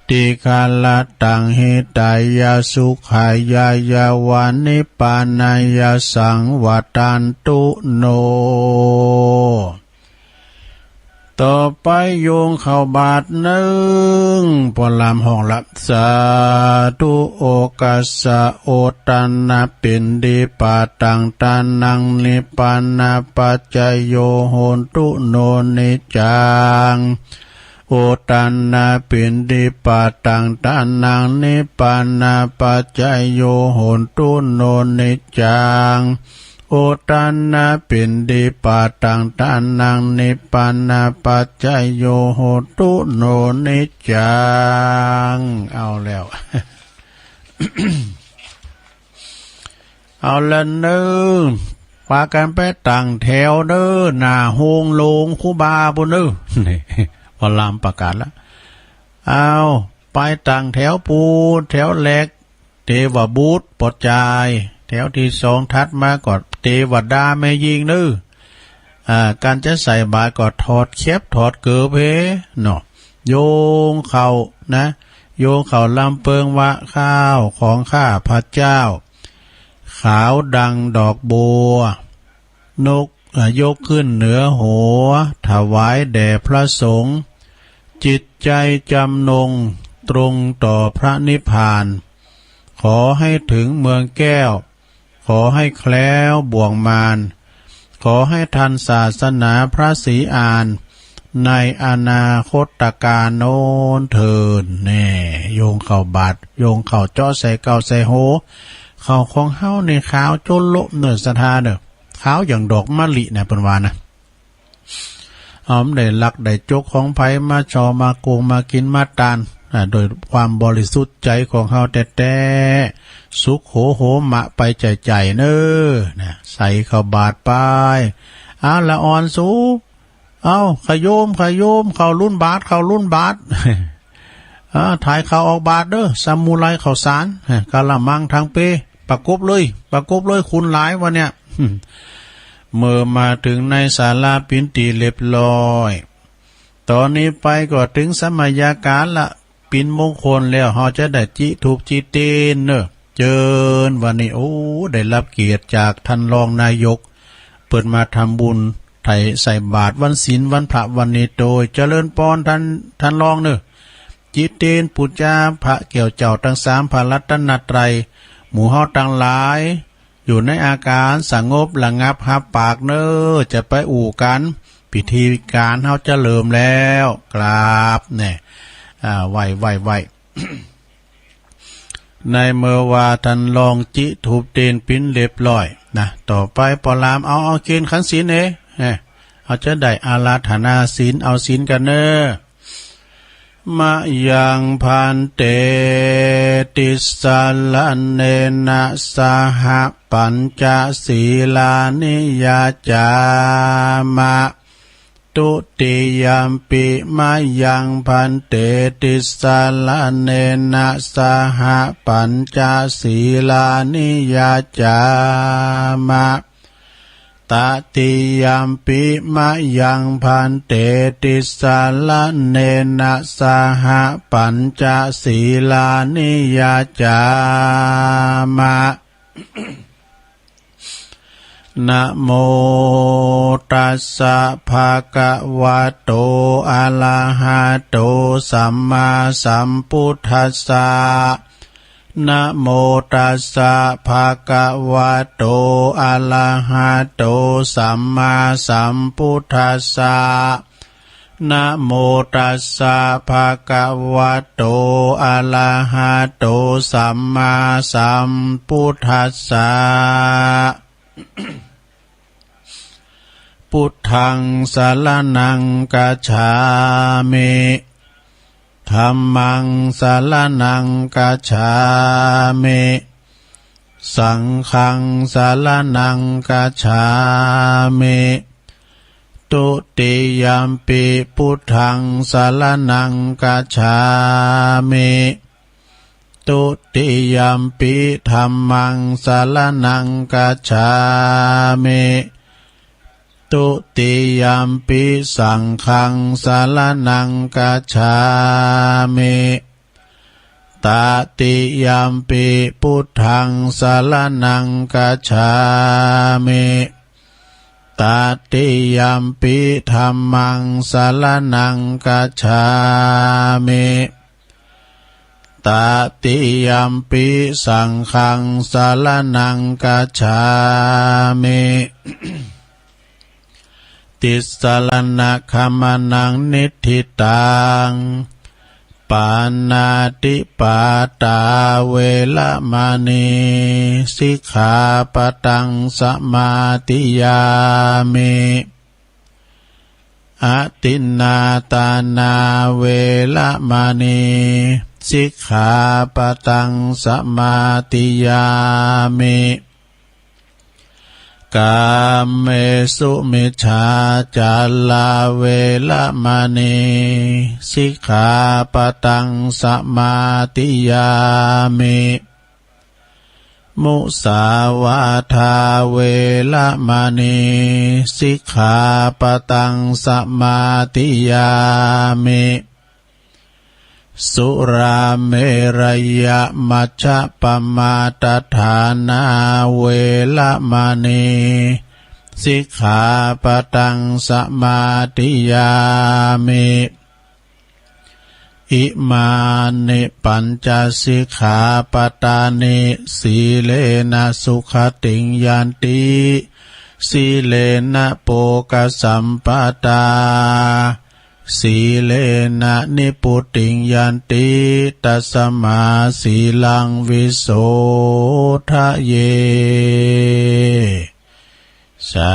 ติคาลตังหิตายาสุขายายาวานิปานายาสังวตันตุโนต่อไปโยงเข้าบาทหนึ่งปลามห้องลับสาธุโอกัสสะโอตันนาปินดีปาตังตานังนิปานาปัจจโยโหนตุโนนิจังโอตันนาปินดีปาตังตานังนิปานาปัจจโยโหนตุโนนิจังโอตันนาปินดีปาตังตานังนิปานาปัจจโยโหตุโนนิจังเอาแล้ว เอาละเนื้อปากันไปตั้งแถวเด้อหน้าโฮงโลงคูบาบุเนื้อพอลามประกาศแล้วเอาไปตั้งแถวปูแถวแหลกเทวบูตปอดจายแถวที่สองทัดมาก่อนเทวดาแม่ยิงนึการจะใส่บาตรก็ถอดเข็บถอดเกลือเพเนาะโยงเข่านะโยงเข่าลำเปิงวะข้าวของข้าพระเจ้าขาวดังดอกบัวนกยกขึ้นเหนือหัวถวายแด่พระสงฆ์จิตใจจำนงตรงต่อพระนิพพานขอให้ถึงเมืองแก้วขอให้แคล้วบ่วงมารขอให้ทันศาสนาพระศรีอานในอนาคตการโน้นเถิดแน่โยงเข่าบาดโยงเข่าเจาะใส่เก่าใส่โหเข่าของเฮาในขาวจนโลเนื้อสถาเด้อขาวอย่างดอกมะลินะเป็นวานะได้ลักได้จกของไผมาชอมาโกงมากินมาตานโดยความบริสุทธิ์ใจของเฮาแต่สุขโหมะไปใจเน้อนะใส่เข้าบาทไปละอ่อนสูขโยมเข้ารุ่นบาทถ่ายเข้าออกบาทเด้อซามูไรเข้าสารกะละมังทางเปประกบเลยคุณหลายวะเนี่ยเมื่อมาถึงในศาลาปินตีเรียบร้อยตอนนี้ไปก็ถึงสมัยการละปินมงคลแล้วเฮาจะได้จิถูกจิเตนเนอะเจิญวันนี้ได้รับเกียรติจากท่านรองนายกเปิดมาทำบุญไถ่ใส่บาตรวันศีลวันพระวันนี้โดยเจริญปอนท่านรองเนอะจิเตนปุจจาพระเกี่ยวเจ้าทั้ง3พระรัตนตรัยหมู่เฮาทั้งหลายอยู่ในอาการสงบระงับหับปากเนอจะไปอู่กันพิธีการเฮาจะเริ่มแล้วกราบเนี่ยไหว ในเมื่อว่าท่านลองจิถูกเตนปิ้นเรียบร้อยนะต่อไปปลามเอาเกณฑ์ขันศีลเอาจะได้อาราธนาศีลเอาศีลกันเนอมะยังพันเตติสาลเนนะสหปัญจศีลานิยาจามะตุติยัมปิมายังพันเตติสาลเนนะสหปัญจศีลานิยาจามะตติยัมปิมายังพันเตติสาลเนนะสหปัญจศีลานิยาจามะนะโมตัสสะภะคะวะโตอะระหะโตสัมมาสัมพุทธัสสะนะโมตัสสะภะคะวะโตอะระหะโตสัมมาสัมพุทธัสสะนะโมตัสสะภะคะวะโตอะระหะโตสัมมาสัมพุทธัสสะพุทธังสรณังกัจฉามิธัมมังสรณังกัจฉามิสังฆังสรณังกัจฉามิตุติยัมปิพุทธังสรณังกัจฉามิตุติยัมปิธัมมังสรณังกัจฉามิตุติยัมปิสังฆังสรณังกัจฉามิ ตติยัมปิพุทธังสรณังกัจฉามิตติยัมปิธัมมังสรณังกัจฉามิตติยัมปิสังฆังสรณังกัจฉามิติสรณะคัมมนังนิทธิตังปานาติปาตาเวละมณีสิกขาปะตังสมาติยามิอตินนาตานาเวละมณีสิกขาปะตังสมาติยามิกามเมสุมิจฉาจาลาเวละมณีสิกขาปะตังสมาติยามิมุสาวาทาเวละมณีสิกขาปะตังสมาติยามิสุราเมรยมัชฌะปมาตฐานาเวละมณีสิกขาปะตังสมาติยามิอิมานิปัญจสิกขาปตานิสีเลนะสุขติงยันติสีเลนะโภคสัมปตาสีเลนะนิพุติงยันติตัสมาสีลังวิโสทะเยสา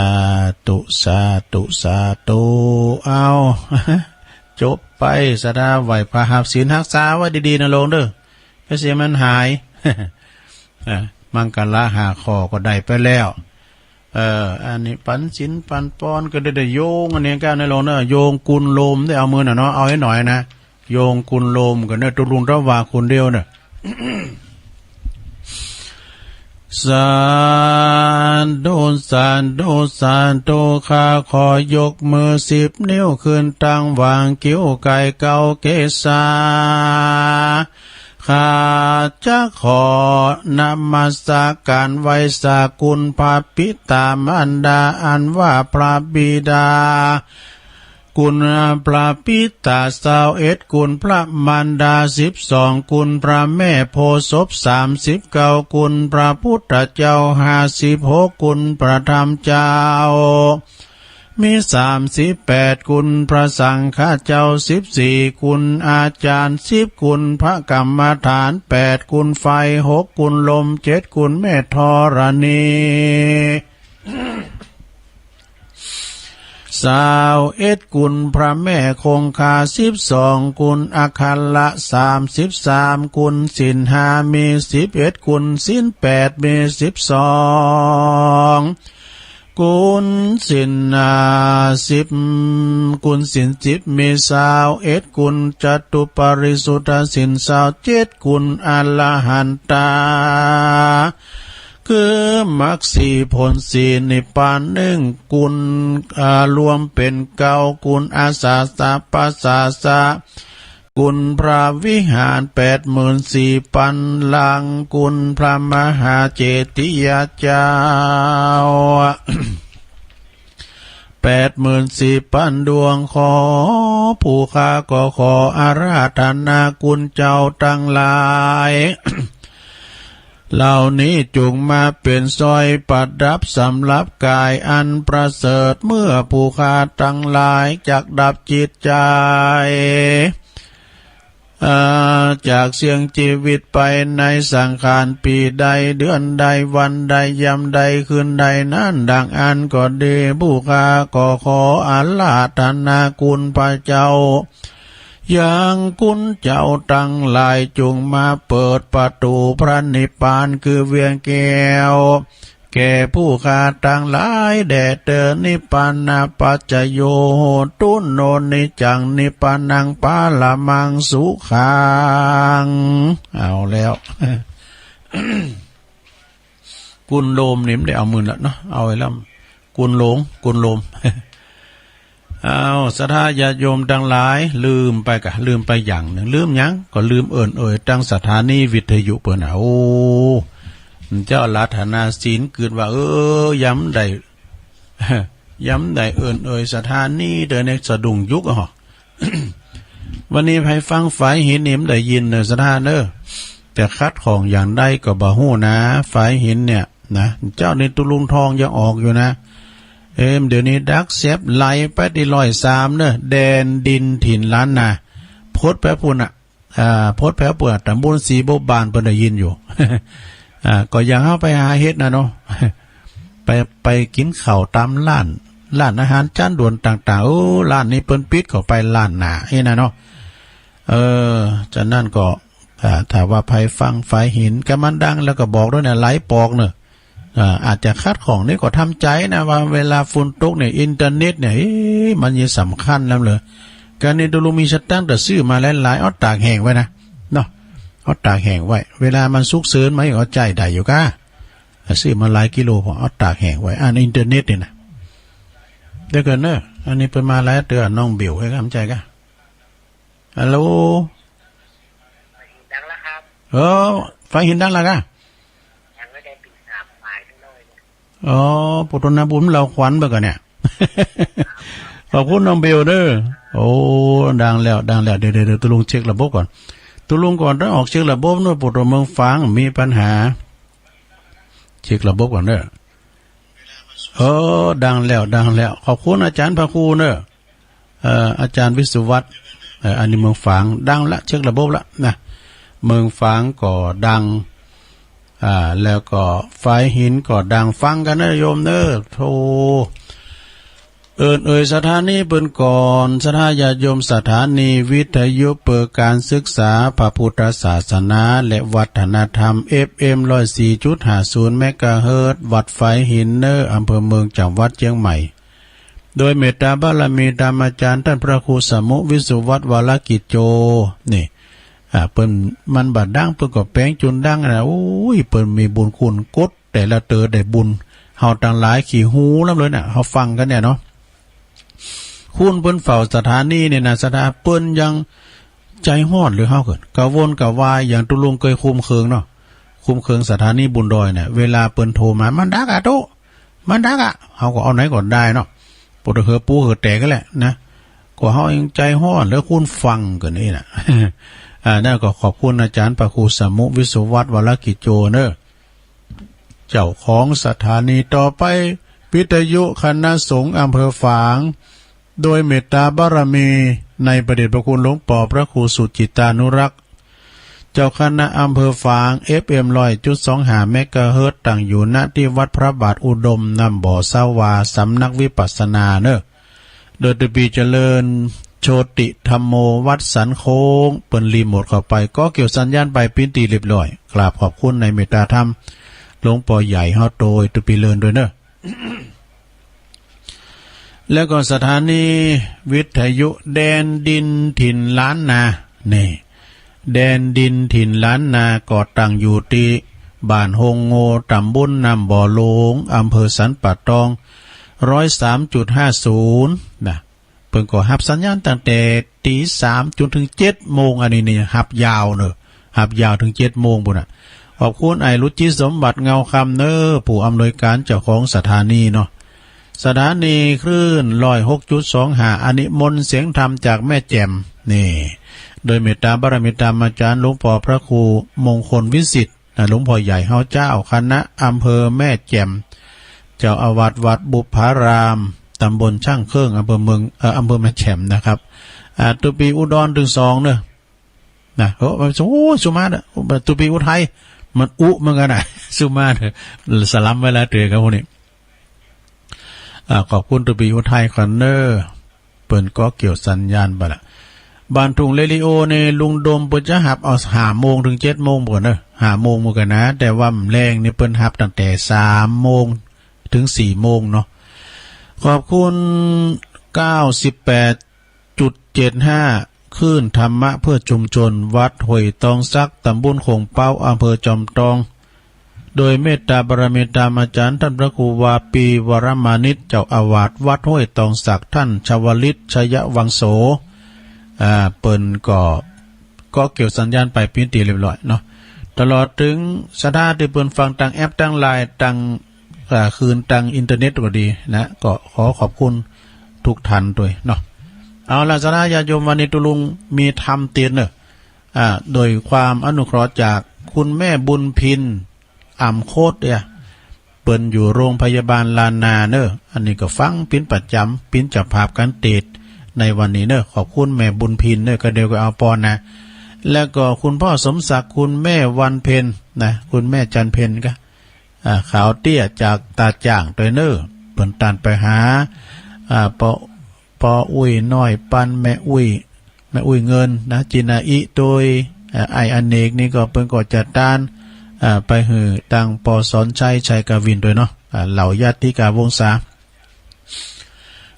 ธุสาธุสาธุเอาจบไปสดาไหวพระหับศีลรักษาไว้ดีๆนะโลงเด้อเพื่อเสียมันหาย มังกรละหาข้อก็ได้ไปแล้วอันนี้ปันศีลปันปอนก็ได้โยงอันนี้แก้วในโลงเด้อโยงกุลโลมได้เอามือน่ะเนาะเอาให้หน่อยนะโยงกุลโลมกันเนี่ยตุลุงระว่าคนเดียวเนี่ย สาธุสาธุสาธุข้าขอยกมือ10 นิ้วขึ้นตั้งวางกิ้วไก่เกาเกษาข้าจะขอนมัสการไว้สกุลพระปิตามารดาอันว่าพระบิดากุณพระปิตา21กุณพระมารดา12กุณพระแม่โพธิ์ศพ39กุณพระพุทธเจ้า56กุณพระธรรมเจ้ามี38กุณพระสังฆเจ้า14กุณอาจารย์10กุณพระกรรมฐาน8กุณไฟ6กุณลม7กุณแม่ธรณี21กุณพระแม่คงคา12กุณอาคัลละ33กุณศีล5มี11กุณศีล8มี12กุณศีล10กุณศีล10มี21กุณจตุปริสุทธศีล27กุณอรหันตาคือมรรค4ผล4นิพพาน1กุณรวมเป็น9กุณอาสาสะปัสสาสะกุณพระวิหาร84,000 ลังกุณพระมหาเจติยเจ้า 84,000 ดวงขอผู้ข้าก็ขออาราธนากุณเจ้าทั้งหลาย เหล่านี้จงมาเป็นซอยประดับสำหรับกายอันประเสริฐเมื่อผู้ข้าทั้งหลายจักดับจิตใจจากเสียงชีวิตไปในสังขารปีใดเดือนใดวันใดยามใดคืนใดนั้นดังอันก็ดีผู้ข้าก็ขออาราธนาคุณพระเจ้าอย่างคุณเจ้าตั้งหลายจงมาเปิดประตูพระนิพพานคือเวียงแก้วแก่ผู้ข้าตั้งหลายแด่เตนิพพานาปัจจโยโหตุโนนิจังนิพพานังปาละมังสุขังเอาแล้ว กุลโลมนี่ไม่ได้เอามือละเนาะเอาไว้แล้วกุลโลงกุลโลม เอาศรัทธาญาติโยมทั้งหลายลืมไปอย่างหนึ่งลืมหยังก็ลืมตั้งสถานีวิทยุเปิ้นน่ะโอ้เจ้ารัตนาศีลเกิดว่าย้ำได้สถานีเดินในสะดุ้งยุกอ่ะ วันนี้ไผฟังฝ่ายหินนี่มันได้ยินเนอะสถานเนอะแต่คัดของอย่างใดก็บ่ฮู้นะฝ่ายหินเนี่ยนะเจ้าในตุลุงทองยังออกอยู่นะเดี๋ยวนี้ดักเซฟไหลไปที่103เนอะแดนดินถิ่นล้านนาโพดแปะปุ่นอ่ะโพดแปะปุ่นตำบลสีบบานเพิ่นได้ยินอยู่ ก็ยังเฮาไปหาเฮ็ดนะเนาะ ไปกินข้าวตามร้านอาหารจานด่วนต่างๆร้านนี้เปิ้นปิดก็ไปร้านหน้าเฮ็ดนะเนาะฉะนั้นก็ถ้าว่าไผฟังไฟหินก็มันดังแล้วก็บอกด้วยนะไหลปอกเนอะอาจจะคัดของนี่ก็ทำใจนะว่าเวลาฝนตกเนี่ยอินเทอร์เน็ตเนี่ยมันยิ่งสำคัญแล้วเลยการนี้ตัวลุงมีสตั้งแต่ซื้อมาหลายๆเอาตากแห้งไว้นะเนาะเอาตากแห้งไว้เวลามันซุกเซินไหมเอาใจได้อยู่ก้าซื้อมาหลายกิโลพอเอาตากแห้งไว้อ่านอินเทอร์เน็ตนี่นะเดี๋ยวกันเนอะอันนี้เป็นมาแล้วเตือนน้องเบี่ยวให้กำใจก้าฮัลโหลดังแล้วครับไฟหินดังแล้วก้ายังไม่ได้ปิด3ฝ่ายทั้งเลยปุถุนบุญเราขวัญเบิกกันเนี่ย ขอบคุณน้องเบลเด้อโอ้ดังแล้วเดี๋ยวตุลุงเช็คระบบก่อนตุลุงก่อนต้องออกเช็คระบบเนอะปุถุเมืองฟังมีปัญหาเช็คระบบก่อนเด้อดังแล้วขอบคุณอาจารย์พระครูเนอะอาจารย์วิสุวัฒน์อันนี้เมืองฝางดังละเช็คระบบละนะเมืองฝางก็ดังแล้วก็ไฟหินก็ดังฟังกันนะโยมเนอะโธสถานีเปิ้นก่อนสถาญาติโยมสถานีวิทยุเปิดการศึกษาพระพุทธศาสนาและวัฒนธรรม FM 104.50 เมกะเฮิรตซ์วัดไฟหินเนอร์อำเภอเมืองจังหวัดเชียงใหม่โดยเมตตาบารมีธรรมอาจารย์ท่านพระครูสมุวิสุวัฒน์วรกิจโจนี่เปิ้นมันบัดดังเปิ้นก็แป้งจุนดังนะโอ้ยเปิ้นมีบุญคุณกดแต่ละเตอได้บุญเฮาต่างหลายขี่หูนำเลยน่ะเฮาฟังกันเนี่ยเนาะคุณเปิ้นเฝ้าสถานีเนี่ยนะสถาเปิ้นยังใจฮ้อนหรือเฮาเกิดกะวนกะวายอย่างตุลุงเคยคุมเคืองเนาะคุมเคืองสถานีบุญดอยเนี่ยเวลาเปิ้นโทรมามันดักอะโตมันดักอะเฮาก็เอาไหนก่อนได้เนาะปดเหือปูเหือแตกก็แหละนะก็เฮายังใจฮ้อนแล้วคุณฟังกันนี่น่ะ นั่นก็ขอบคุณอาจารย์พระครูสมุวิสุวัฒน์วรกิจโจเนอะเจ้าของสถานีต่อไปวิทยุคณะสงฆ์อำเภอฝางโดยเมตตาบารมีในประเดชพระคุณหลวงปู่พระครูสุจิตานุรักษ์เจ้าคณะอำเภอฝาง FM 100.25 เมกะเฮิรตซ์ตั้งอยู่ณที่วัดพระบาทอุดมนำบ่อสาวาสำนักวิปัสสนาเนอะโดยตุปีเจริญโชติธรรมโมวัดสันโค้งเปิดรีโมทเข้าไปก็เกี่ยวสัญญาณไปปิ้นตีเรียบร้อยกราบขอบคุณในเมตตาธรรมหลวงปู่ใหญ่เฮาโดยตุปีเลินด้วยเนอะ แล้วก็สถานีวิทยุแดนดินถิ่นล้านนานี่แดนดินถิ่นล้านนาก่อตั้งอยู่ที่บ้านโฮงโงตำบลน้ำบ่อโลงอำเภอสันป่าตอง 103.50 นะเพิ่นก็รับสัญญาณตั้งแต่ตี 3 จนถึง 7 โมงอันนี้นี่รับยาวเนอะรับยาวถึง 7 โมงพุ่นน่ะขอบคุณไอ้รุจิสมบัติเงาคำเนอะผู้อำนวยการเจ้าของสถานีเนาะสถานีคลื่น 106.25 อนิมนต์เสียงธรรมจากแม่แจ่มนี่โดยเมตตาบารมีธรรมอาจารย์หลวงพ่อพระครูมงคลวิสิทธิ์หลวงพ่อใหญ่เฮาเจ้าคณะอำเภอแม่แจ่มเจ้าอาวาสวัดบุพารามตำบลช่างเครื่องอำเภอเมืองอำเภอแม่แจ่มนะครับตุปีอุดรถึง2เนอะนะสุมาเนอะตุปีอุทัยมันเหมือนกันน่ะสุมาเถอะสลัมไว้แล้วเตือนครับพวกนี้ขอบคุณตุปีอุทัยคอนเนอร์เปิ่นก็เกี่ยวสัญญาณบ่ล่ะบ้านทุ่งเรดิโอในลุงดมเปิ่นจะหับเอา5 โมงถึง 7 โมงบ่เนอะ5 โมงเหมือนกันนะแต่ว่าแรงนี่เปิ้นหับตั้งแต่3 โมงถึง 4 โมงเนาะขอบคุณ 98.75 คลื่นธรรมะเพื่อชุมชนวัดห้วยตองซักตำบลโคงเป้าอำเภอจอมทอง โดยเมตตาบารมีตามอาจารย์ท่านพระครูวาปีวรมานิชเจ้าอาวาสวัดห้วยตองศักท่านชวลิตชยวังโสเปิ้นก็เกี่ยวสัญญาณไปพินตีเรียบร้อยเนาะตลอดถึงสถานที่เปิ้นฟังทางแอปทางไลน์ทางคืนทางอินเทอร์เน็ตก็ดีนะก็ขอขอบคุณทุกท่านด้วยเนาะเอาล่ะสนะญาติโยมวันนี้ตุลุงมีธรรมเตียนเนอะโดยความอนุเคราะห์จากคุณแม่บุญพินอ่ำโคตรเนี่ยเปิ้นอยู่โรงพยาบาลลานนาเนอะอันนี้ก็ฟังปิ้นประจำปิ้นจับภาพการเตดในวันนี้เนอะขอบคุณแม่บุญพินเนอะก็เดียวก็เอาปอนนะแล้วก็คุณพ่อสมศักดิ์คุณแม่วันเพ็ญนะคุณแม่จันเพ็ญก็ขาวเตี้ยจากตาจ่างตัวเนอะเปิ้นตันไปหาปออุ้ยน้อยปันแม่อุ้ยเงินนะจินาอิโดยไออเนกนี่ก็เปิ้นก็จัดการไปหือตังปอสอนชัยกวินด้วยเนาะเหล่าญาติกาวงศา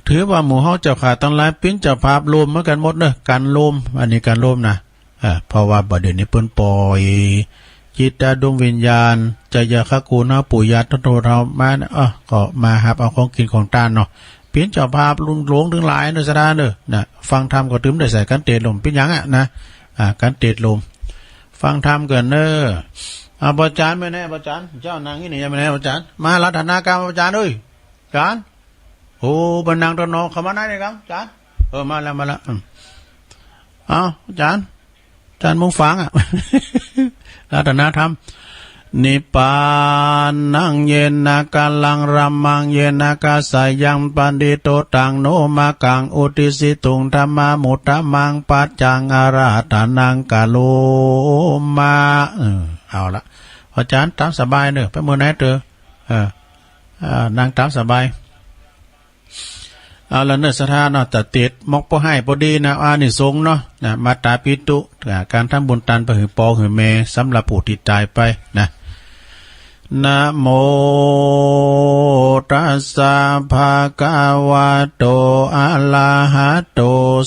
ถือว่าหมู่เฮาเจ้าขาตั้งหลายปิ้นเจ้าภาพรวมเหมือนกันหมดเด้อการรวมอันนี้การรวมนะเพราะว่าบัดเดี๋ยวนี้เปิ้นปล่อยจิตดวงวิญญาณจะยาคกูนะปู่ย่าตาโตเรามาก็มาหาเอาของกินของทานเนาะปิ้นเจ้าภาพลุงหลวงถึงหลายเด้อซะเด้อนะฟังธรรมก็ถึงได้ใส่กันเตดลมปิ้นหยังนะกันเตดลมฟังธรรมกันเด้ออาจารย์ไม่แน่อาจารย์เจ้านางนี่ไม่แน่อาจารย์มารัตนากรรมอาจารย์เอ้ยอาจารย์โอ้บรรณังตนอเข้ามาได้เลยครับอาจารย์มาแล้วเอาอาจารย์มุงฟังรัตนธรรมนิปานังเยนะกาลังรัมมังเยนะกาสายังปันดิโตตังโนมากังอุติสิตุงธรรมามุตตะมังปัจจังอาราธานังกาโลมาเอาละอาจารย์ตามสบายเนอะไปเมื่อไหร่เถอะนางตามสบายเอาละเนื้อสถานเนาะแต่ติดมกปอให้พอดีนะนี่สงเนาะนะมาตาปิตุการทำบุญตันไปหือปอหือเมสำหรับผู้ที่ตายไปนะนะโมตัสสะภะคะวะโตอะระหะโต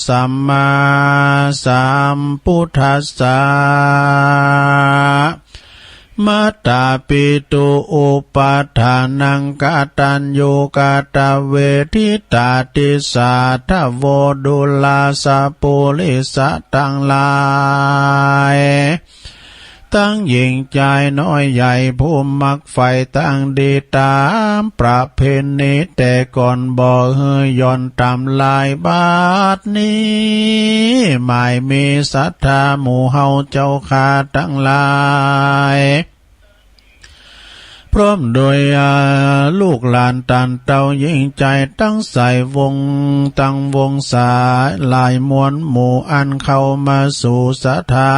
สัมมาสัมพุทธัสสะมัตตาปิตุอุปาทานังกตัญญูกตเวทิตาติสาทโวดุลาสะปุริสะตังหลายตั้งหญิงใจน้อยใหญ่ผู้มักไฟตั้งดีตามประเพณีแต่ก่อนบ่เฮยย่อนตำลายบาทนี้ไม่มีศรัทธาหมู่เฮาเจ้าข้าทั้งหลายพร้อมโดยลูกหลานตันเต้ายิ่งใจตั้งใส่ตั้งวงสายลายมวลหมู่อันเข้ามาสู่สถา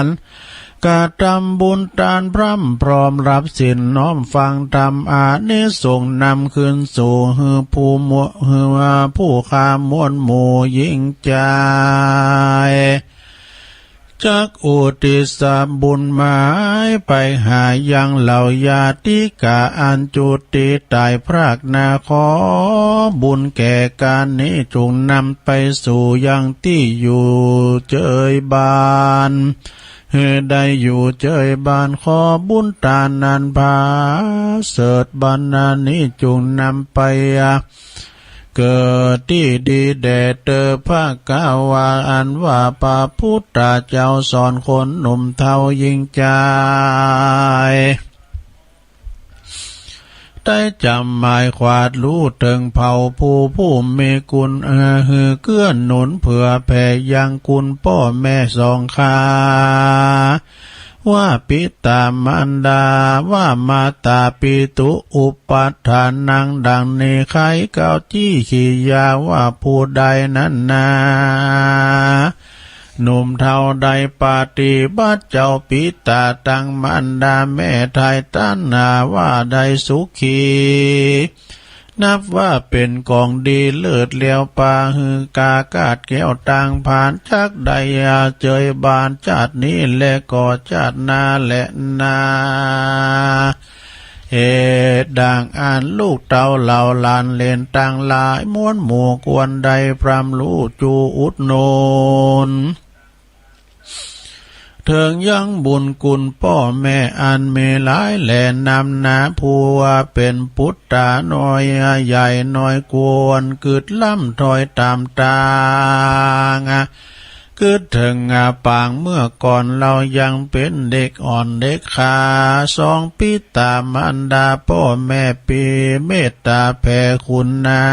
นกะทำบุญทานพร่ำพร้อมรับสินน้อมฟังธรรมนิสงส์นำขึ้นสู่หือผู้ข้ามวลหมู่ยิ่งใจจักอุติสบุญหมายไปหายังเหล่าญาติกาอันจุติตายพรากนาขอบุญแก่การนี้จงนำไปสู่ยังที่อยู่เจยบานได้อยู่เจยบานขอบุญตานันพาเสดบรรณานี้จงนำไปเกิดที่ดีแด่เตอพระกาวาอันว่าพระพุทธเจ้าสอนคนหนุ่มเทายิ่งใจได้จำหมายขวาดรู้ถึงเผ่าผู้มีกุลหือเกื้อนหนุนเผื่อแผ่ยังกุลพ่อแม่สองขาว่าปิตามารดาว่ามาตาปิตุอุปัฏฐานังดังในไขเก้าจี้ขียาว่าผู้ใดนั้นนาหนุ่มเท่าใดปฏิบัติเจ้าปิตาตังมารดาแม่ไทยตั้นนาว่าใดสุขีนับว่าเป็นกองดีเลิศเลี้ยวปาหือกากาดแก้วต่างผ่านจักใดเจยบานชาตินี้และก่อชาตินาและนาเหตุดังอ่านลูกเต่าเหล่าลานเลนต่างหลายม้วนหมู่กวนใดพรำรู้จูอุดโนน เถิงยังบุญกุลพ่อแม่อันเมหลายแหล่นำนาผัวเป็นปุตตาน้อยใหญ่น้อยกวนกึดล่ำถอยตามตางกึดถึงปางเมื่อก่อนเรายังเป็นเด็กอ่อนเด็กขา2 ปีตามันดาพ่อแม่ปีเมตตาแผ่คุณนา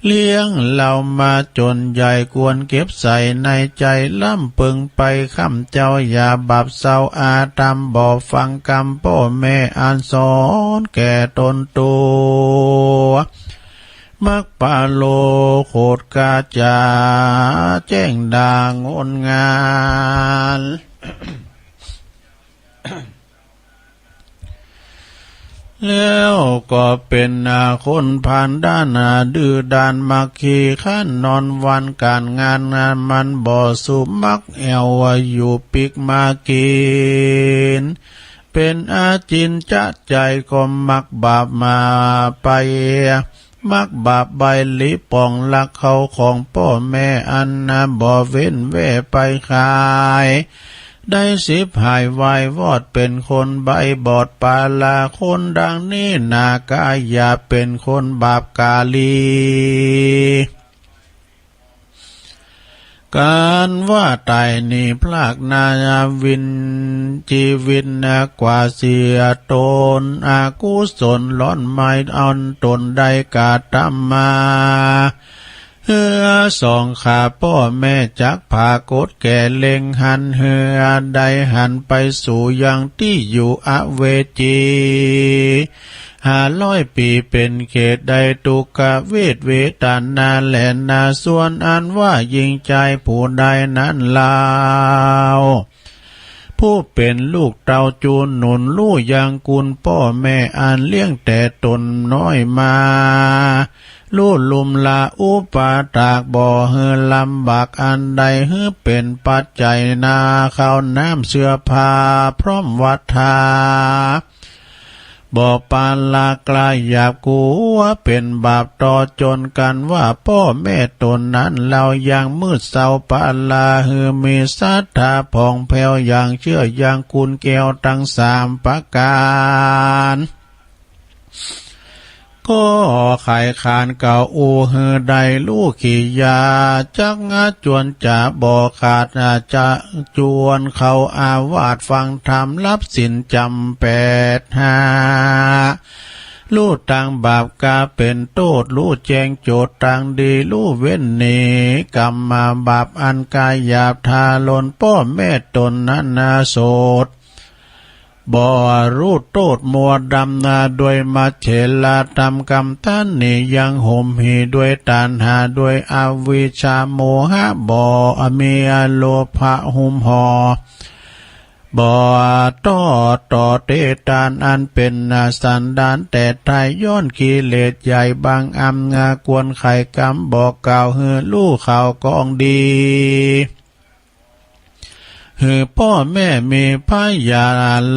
เลี้ยงเรามาจนใหญ่ควรเก็บใส่ในใจล่ำปึงไปคำเจ้าอย่าบาปเศร้าอาตามบ่ฟังกรรมพ่อแม่อ่านสอนแก่ตนตัวมักปาโลโคตกาจาแจ้งด่างอนงานแล้วก็เป็นคนผ่านด้านดื้อด้านมักขี้ข้านนอนวันการงานมันบ่สุมักแอวอยู่ปิกมากินเป็นอาจินจะใจก็มักบาปมาไปมักบาปใบลิปองลักเขาของพ่อแม่อันบ่เว้นเว่ไปขายได้10 หายวายวอดเป็นคนใบบอดปาลาคนดังนี้นากายอย่าเป็นคนบาปกาลีการว่าตายนี่พลากนาวินชีวิตกว่าเสียตนอากุศลล้อนไม้อันตนได้กาตามมาสองขาพ่อแม่จักพากดแก่เล็งหันใดหันไปสู่ยังที่อยู่อเวจี500 ปีเป็นเขตใดตุกะเวทเวตานาแลนาส่วนอันว่ายิงใจผู้ใดนั้นลาวผู้เป็นลูกเต้าจูนหนุนลู่ยังกุลพ่อแม่อันเลี้ยงแต่ตนน้อยมาลู่ลุมลาอุปาตากบ่เฮือลำบากอันใดเฮือเป็นปัจจัยนาข้าวน้ำเสื้อผ้าพร้อมวัฏฐาบ่ปานลากลายหยาบกูว่าเป็นบาปต่อจนกันว่าพ่อแม่ตนนั้นเรายังมืดเศร้าปานลาเฮือมีศรัทธาผ่องแผ้วอย่างเชื่ออย่างคุณแก้วทั้ง3 ประการก็ไข่ขานเก่าอูเฮือใดลูกขี่ยาจักจวนจะบ่ขาดจะจวนเขาอาวาสฟังธรรมรับสินจำ85ลู่ต่างบาปกาเป็นโทษลู่แจงโจทย์ต่างดีลู่เว้นหนีกรรมมาบาปอันกายหยาบทาลนพ่อแม่ตนนั้นโสดบ่รู้โทษมัวดำนาด้วยมาเฉลาทำกรรมท่านนี่ยังห่มหีด้วยตัณหาด้วยอวิชชาโมหะบ่มีอโลภะหุ้มห่อบ่ต่อเตตานอันเป็นสันดานแต่ไทยย้อนกิเลสใหญ่บางอำกวนไข่กำบอกกล่าวเฮือลู่ข่าวกองดีพ่อแม่มีพยา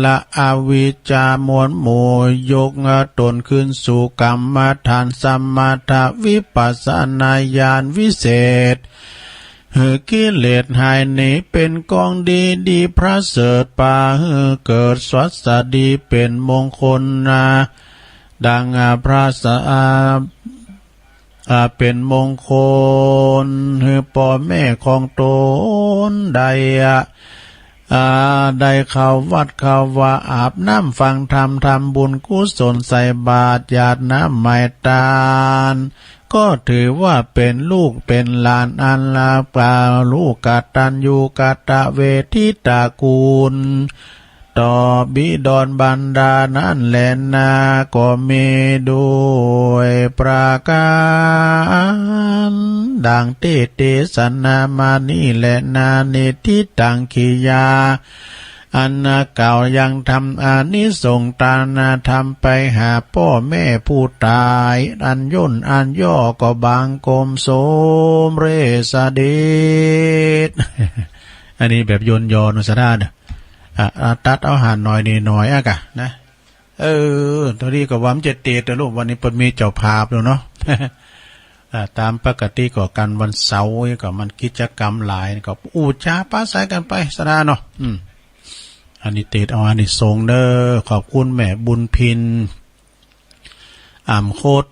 ละอวิชชามวลหมู่ยกตนขึ้นสู่กรรมฐานสมถะวิปัสสนาญาณวิเศษกิเลสหายหนีเป็นกองดีพระเสริฐป่าเกิดสวัสดีเป็นมงคลดังพระสเป็นมงคลพ่อแม่ของตนได้เข้าวัดเข้าว่าอาบน้ำฟังธรรมทำบุญกุศลใส่บาตรญาติน้ำไม้ตาลก็ถือว่าเป็นลูกเป็นหลานอันลาปลาลูกกตัญญูกตเวทิตากูลต่อบิดรบรรดานั้นแลนาก็มีด้วยประการดังเตสนามานี่แลนาเนติตังขียาอันเก่ายังทำอานิสงส์ตานาทำไปหาพ่อแม่ผู้ตายอันย่นอันย่อก็บางกลมโสมเรสเดช อันนี้แบบโยนยอนุสดาเนตัดเอาหารหน่อยนี่หน่อยกะนะตัวนี้ก็ว่ามันจะเตะแต่ลูกวันนี้เปิดมีเจ้าภาพแล้วเนาะ ตามปกติก็กันวันเสาร์ก็มันกิจกรรมหลายก็อู้จาป้าสายกันไปสนาเนาะอันนี้เตดเอาอันนี้ทรงเด้อขอบคุณแม่บุญพินโคตร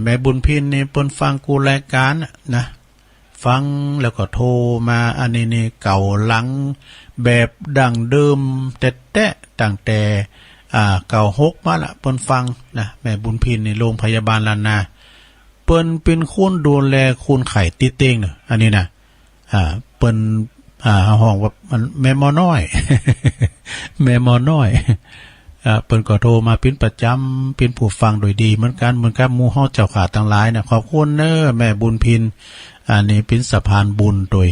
แม่บุญพินนี่เปิ้นฟังกูรายการนะฟังแล้วก็โทรมาอันนี้นี่เก่าหลังแบบดังเดิมแต่ตั้งแต่เก่า6มาละเปิ้นฟังนะแม่บุญพินนี่โรงพยาบาลลานนาเปิ้นเป็นคนดูแลคนไข้ติเต้งเนาะอันนี้นะเปิ้นห้องว่ามันแม่หมอน้อย แม่หมอน้อยเปิ้นก็โทรมาเป็นประจำเป็นผู้ฟังโดยดีเหมือนกันหมู่เฮาเจ้าขาทั้งหลายนะขอบคุณเด้อแม่บุญพินอันนี้เป็นสะพานบุญโดย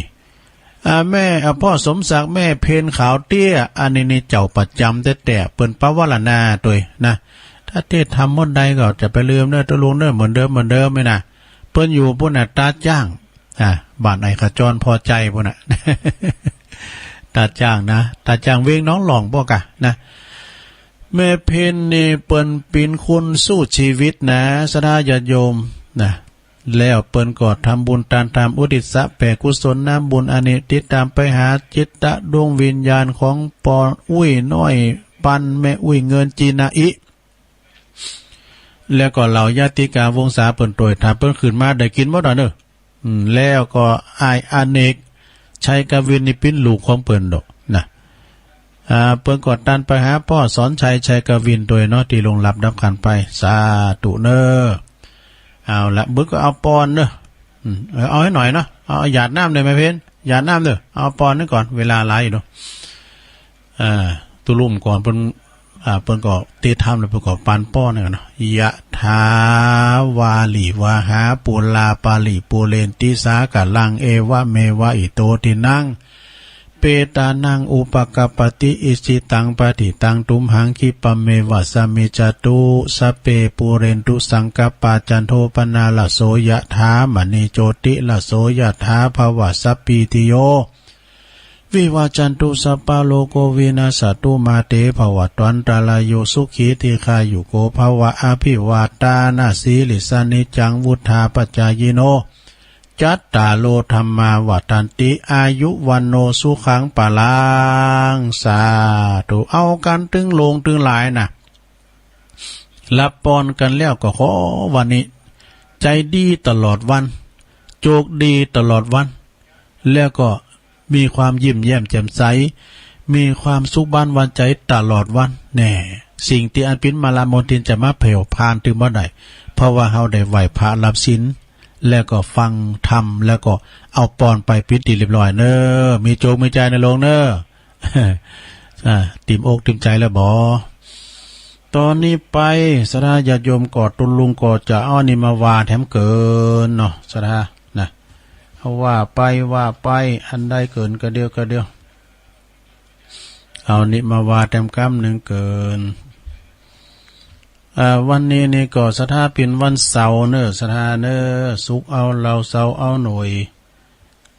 แม่พ่อสมศักดิ์แม่เพนขาวเตี้ยอันนี้นี่เจ้าประจำแต่เปิ้นปวารณาโดยนะถ้าเทศทำหมดใดก็จะไปลืมเด้อตะลุงเด้อเหมือนเดิมไม่นะเปิ้นอยู่พุ่นน่ะตาจ้างบ้านไอ้ขจรพอใจพุ่นน่ะ ตาจ้างนะตาจ้างเวงน้องหลองบ่กะนะแม่เพนนี่เปิ้นเป็นคนสู้ชีวิตนะสดาญาติโยมนะแล้วเปิ้นก็ทำบุญตามอุทิศแผ่กุศลน้ำบุญอันนี้ติดตามไปหาจิตตะดวงวิญญาณของปออุ้ยน้อยปันแม่อุ้ยเงินจีนาอิแล้วก็เหล่าญาติกาวงศาเปิ้นโดยถ้าเปิ้นขึ้นมาได้กินบ่ดอกเด้อแล้วก็อายอเนกชัยกวินนี่เป็นลูกของเปิ้นดอกนะเปิ้นกดดันไปหาพ่อสอนชัยกวินโดยเนาะที่ลงรับดับขันไปสาธุเน้อเอาละบึกก็เอาปอนเด้อเอาให้หน่อยเนาะเอาหยาดน้ำเลยแม่เพนหยาดน้ำเด้อเอาปอนนี่ก่อนเวลาหลายอยู่เนาะตุลุ่มก่อนเปิ้นก็เตธรรมแล้วเปิ้นก็ปานป้อนนี่เนาะยะถาวาลิวาหาปุลาปาลิปูเรนติสากะลังเอวะเมวะอิโตตินังเปตานังอุปกปติอิสิตังปฏิตังตุมหังคิปะเมวะสมิจตุสเปปูเรนตุสังกปาจันโทปนาลโสยะถามณีโจติลโสยะถาภวะสัพพิติโยวิวาจันตุสัพพะโลกวินาศตุมาเตภวัตวันตรายโยสุขีติคายุโกภวะอภิวาตานาสีลิสานิจังวุธาปัจจายโนจัตตาโลธรรมาวัฏันติอายุวันโนสุขังปะลังสาธุเอากันตึงลงตึงหลายนะรับปอนกันแล้วก็ขอวันนี้ใจดีตลอดวันโชคดีตลอดวันแล้วก็มีความยิ้มแย้มแจ่มใสมีความสุขบ้านวันใจตลอดวันแน่สิ่งที่อันเป็นมาลามนทินจะมาเผาพานถึงบ่ได้เพราะว่าเฮาได้ไหวพระรับศีลแล้วก็ฟังธรรมแล้วก็เอาปอนไปพิธีเรียบร้อยเน้อมีโจกมีใจในโลงเน้อติ่มอกติ่มใจแล้วบ่ตอนนี้ไปสดาญาติโยมกอดตุลุงกอดจะอ้อนี่มาวาแถมเกินเนาะสดานะเอาว่าไปอันใดเกินก็เดียวเอานี่มาวาแถมกำหนึ่งเกินวันนี้นี่ก็สถาเป็นวันเสาร์เนอะสถาเนอะสุกเอาเราเสาร์เอาหน่วย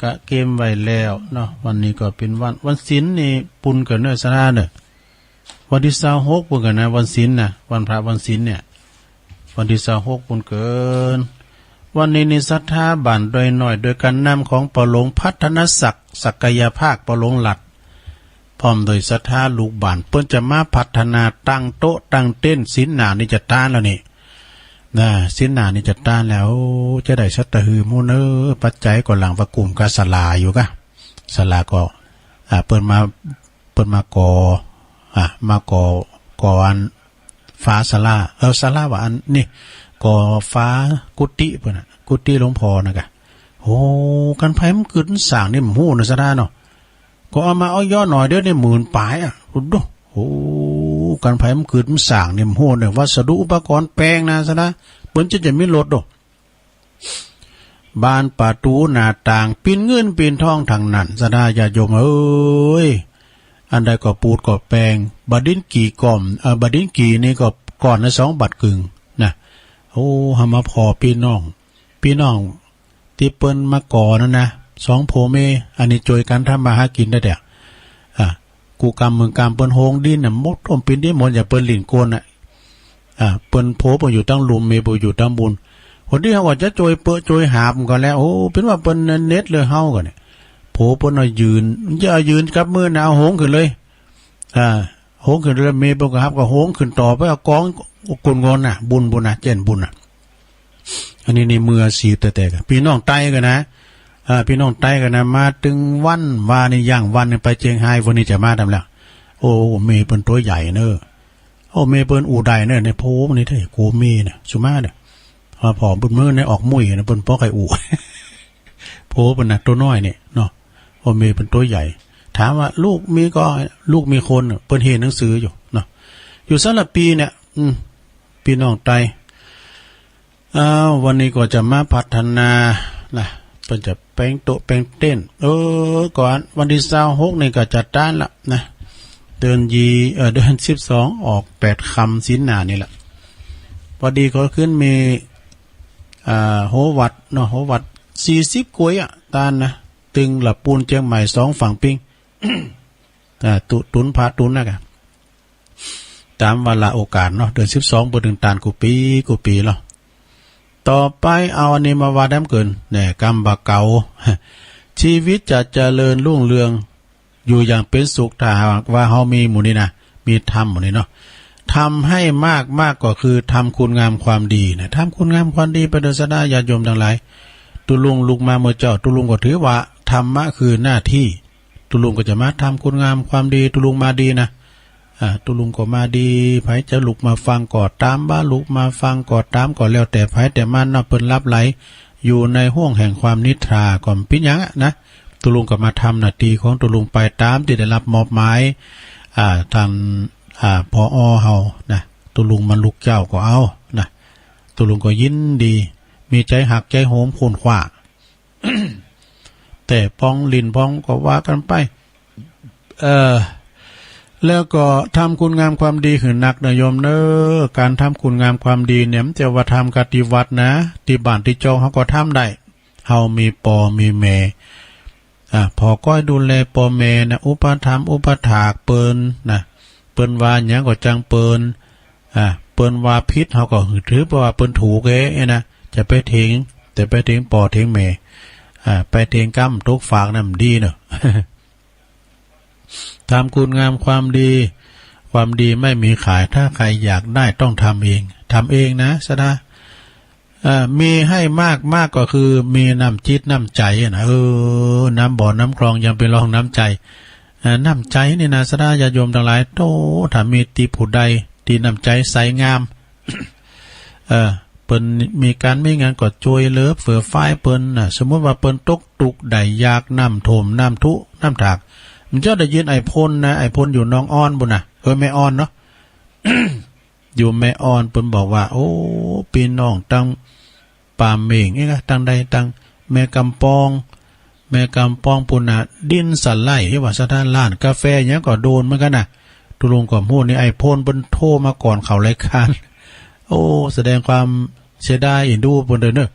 กะเกมไว้แล้วเนาะวันนี้ก็เป็นวันศีลนี่ปุ่นกันเนอะสถาเนอะวันที่26ปุ่นกันนะวันศีลนะวันพระวันศีลเนี่ยวันที่26ปุ่นเกินวันนี้นี่ศรัทธาบ้านโดยหน่อยโดยการนำของปอหลงพัฒนศักยภาพปอหลงหลัดพร้อมโดยศรัทธาลูกบ้านเปิ้นจะมาพัฒนาตั้งโต๊ะตั้งเต้นศีลหน้านี่จะต้านแล้วนี่นะศีลหน้านี่จะต้านแล้วจะได้สัตหือมูเนอปัจจัยก่อนหลังว่ากลุ่มกะศาลาอยู่กะศาลาก็เปิ้นมาก่อมาก่ออันฟ้าศาลาศาลาว่าอันนี่ก่อฟ้ากุฏิเพิ่นน่ะกุฏิหลวงพ่อน่ะกะโอ้กันไผมันขึ้นสร้างนี่มันฮู้น่ะซะดาเนาะก็เอามาเอาย่อหน่อยเด้อได้หมื่นปลายรู้ดูโอ้กันไผมันขึ้นสร้างนี่มันฮู้เนี่ยวัสดุอุปกรณ์แปลงนะซะนะเปิ้นจะมีรถดอกบ้านประตูหน้าต่างปิ้นเงินปิ้นทองทั้งนั้นซะดาญาติโยมเอ้ยอันใดก็ปูดก็แปลงบดินกี่ก่อมบดินกี่นี่ก็ก่อนละ2 บาทครึ่งนะโอ้หามาพอพี่น้องที่เปิ้นมาก่อนั่นนะ2พ่อแม่อันนี้ช่วยกันทำมาหากินได้เด้อกูกรรมเมืองกรรมเปิ้นโฮงดินน่ะมดต้มปินได้หมดอย่าเปิ้นหลินโกนน่ะเปิ้นโผบ่อยู่ตั้งลุมเมบ่อยู่ตั้งบุญโห คนที่เขาว่าจะโจยเปอะโจยหาบก็แล้วโอ้เป็นว่าเปิ้นเน็ตเลยเฮาก็เนี่ยโผเปิ้นเอายืนจะเอายืนกับมือหนาวโหงขึ้นเลยโหงขึ้นเลยเมย์เปิ้นก็ครับก็โหงขึ้นต่อไปเอากองกุนงอนน่ะบุญน่ะเจนบุญน่ะอันนี้ในมือสีแต่ๆกันพี่น้องไต้กันนะพี่น้องไต้กันนะมาถึงวันว่านี่ย่างวันไปเจียงไฮ้วันนี้จะมาทำแล้วโอ้เมย์เปิ้นตัวใหญ่เนอะโอ้เมย์เปิ้นอู่ใดเนอะในโพมันนี่เท่โกเมเนี่ยสุมาเนี่ยพอเปิ้นมือในออกมุ้ยนะเปิ้นปอกไก่อู่โพเปิ้นน่ะตัวน้อยเนี่ยเนาะโอ้เมย์เปิ้นตัวใหญ่ถามว่าลูกมีก็ลูกมีคนเปิ้นเห็นหนังสืออยู่เนาะอยู่สำหรับปีเนี่ยพี่น้องไต้วันนี้ก็จะมาพัฒนานะเปิ้นจะแป้งโต๊ะแป้งเต้นก่อนวันที่26นี่ก็จะต้านละนะเดือน12ออก8คำสินหน้านี่แหละพอดีก็ขึ้นมีโหวัดเนาะโหวัด40กวยตานนะตึงหลับปูนเชียงใหม่2ฝั่งปิง ตุนพาตุนนะกะตามเวลาโอกาสเนาะเดือน12บ่ถึงตานกูปีเนาะต่อไปเอาอันนี้มาว่าดำเกินแหน่กรรมบะเก่าชีวิตจะเจริญรุ่งเรืองอยู่อย่างเป็นสุขถ้าหากว่าเฮามีหมู่นี้นะมีธรรมหมู่นี้เนาะทำให้มากก็คือทำคุณงามความดีนะทำคุณงามความดีไปโดยสดาญาติโยมทั้งหลายตุลุงลุกมาเมื่อเจ้าตุลุงก็ถือว่าธรรมะคือหน้าที่ตุลุงก็จะมาทำคุณงามความดีตุลุงมาดีนะตุลุงก็มาดีไผจะลุกมาฟังก็ตามบ้าลุกมาฟังก็ตามก็แล้วแต่ไผแต่มันเนาะเปิ้นรับไหลอยู่ในห้วงแห่งความนิทราก่อนปิญญังนะตุลุงก็มาทำหน้าที่ของตุลุงไปตามที่ได้รับมอบหมายทางผอ.เฮานะตุลุงมันลูกเจ้าก็เอานะตุลุงก็ยินดีมีใจหักใจโหมคูนขว้า แต่ป้องลินป้องก็ว่ากันไปแล้วก็ทำคุณงามความดีคือนักนะโยมเนอการทำคุณงามความดีเนี่ยมันจะว่าทำกติวัดนะที่บ้านที่จองเขาก็ทำได้เฮามีปอมีแม่พอก้อยดูแลปอแม่นะอุปถัมภ์อุปถากเปิ้นนะเปิ้นว่าหยังก็จังเปิ้นเปิ้นว่าพิษเฮาก็ถือว่าเปิ้นถูกเอ้นะจะไปทิ้งแต่ไปทิ้งปอทิ้งแม่ไปทิ้งกำตกฝากนำดีเนาะ ทำคุณงามความดีไม่มีขายถ้าใครอยากได้ต้องทำเองนะสดามีให้มากก็คือมีน้ำจิตน้ำใจนะน้ำบ่อน้ำคลองยังเป็นรองน้ำใจน้ำใจนี่นะสดาญาโยมทั้งหลายโตถ้ามีตีผู้ใดตีน้ำใจใสงาม เปิ้นมีการไม่งานก็ช่วยเหลือเฟื่อฟ้ายเปิ้นน่ะสมมุติว่าเปิ้นตกตุกได้ยากน้ำท่วมน้ำทุน้ำถากมันจะได้ยินไอพ่นนะไอพ่นอยู่น้องอ้อนบุญน่ะแม่อ้อนเนาะ อยู่แม่อ้อนเปิ้นบอกว่าโอ้พี่น้องตั้งป่าเมงนี่ก็ตั้งใดตั้งแม่กำปองปุ่นน่ะดินสไลด์ที่ว่าสถานร้านกาแฟหยังก็โดนเหมือนกันน่ะตุลุงก็พูดนี่ไอพ่นเปิ้นโทรมาก่อนเขารายการโอ้แสดงความเสียดายอินดูเปิ้นเด้อเนอะ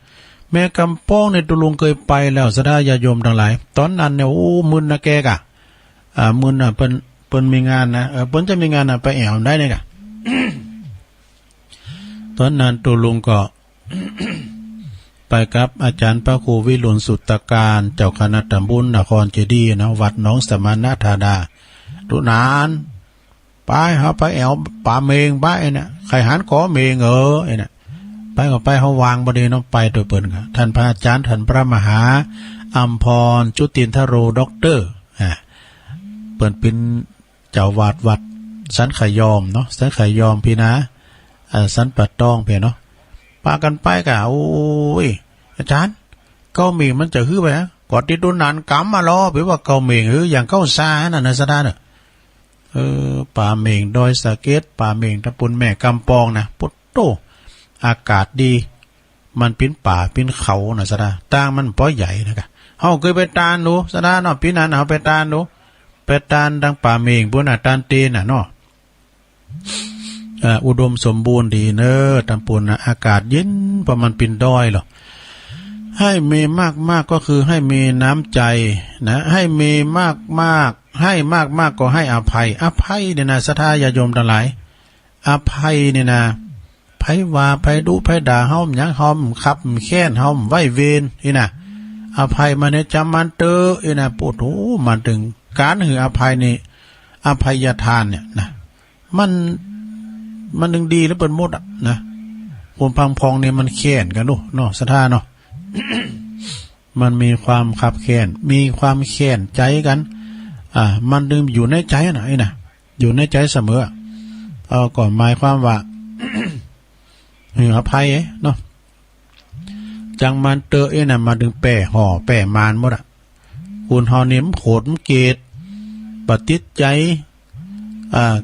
แม่กำปองเนี่ยตุลุงเคยไปแล้วสดาญาโยมทั้งหลายตอนนั้นเนี่ยโอ้มึนนะแกกะมึนน่ะเปิ้นมีงานนะเปิ้นจะมีงานน่ะไปแอวได้เนี่ยกะ ตอนนั้นตุลุงก็ ไปกับอาจารย์พระครูวิรุณสุตตการเจ้าคณะตำบลนครเจดีย์นะวัดหนองสมณธาดาตุนานไปเฮาไปแอวป่าเมงบ้าไอ้เนี่ยใครหันขอเมงไอ้เนี่ยไปก็ไปเฮาวางบ่ได้เนาะไปโดยเปิ้นก็ท่านพระอาจารย์ท่านพระมหาอัมพรจุตินทโรด็อกเตอร์เปิ้นเป็นเจ้าวาดวัดสันขยอมเนาะสันขยอมพี่นะสันปัดตองเพ่เนาะปากันไปกะโอ้ยอาจารย์เก้าเมงมันจะฮื้อไปฮะกอดติดตุนนานกำมารอเผื่อว่าเก้าเมงอย่างเก้าซาน่ะนะสดาเนาะป่าเมงดอยสะเก็ดป่าเมงตะปุนแม่กำปองนะปุตโตอากาศดีมันเป็นป่าเป็นเขานะสดาต่างมันป้อใหญ่นะกะเฮาเคยไปตานดูสดาเนาะปีนั้นเฮาไปตานดูไปตานดังป่าเมงพุ่นน่ะตานเตน่ะเนาะอุดมสมบูรณ์ดีเนอตำปุนนะอากาศเย็นเพราะมันเป็นดอยหรอกให้มีมากก็คือให้มีน้ำใจนะให้มีมากให้มากก็ให้อภัยเนี่ยนะศรัทธาญาโยมทั้งหลายอภัยเนี่ยนะไผ ว่าไผดุไผด่าเฮาหยังเฮาขับแค้นเฮาไว้เวรนี่น่ะอภัยมาเนี่ยจำมันเตอนี่น่ะปวดหูมาถึงการหืออภัยนี่อภัยทานเนี่ยนะมันดึงดีแล้วเปิดหมดอ่ะนะคนพังพองเนี่ยมันแค้นกันดูเนาะสถานเนาะ มันมีความขับแค้นมีความแค้นใจกันมันดึงอยู่ในใจน่ะไอ้น่ะอยู่ในใจเสมอก่อนหมายความว่า หืออภัยเนาะจังมันเตอน่ะมาดึงแป้ห่อแป้มานหมดอ่ะคุณเฮานี่มันโขดมันเกตปฏิจใจ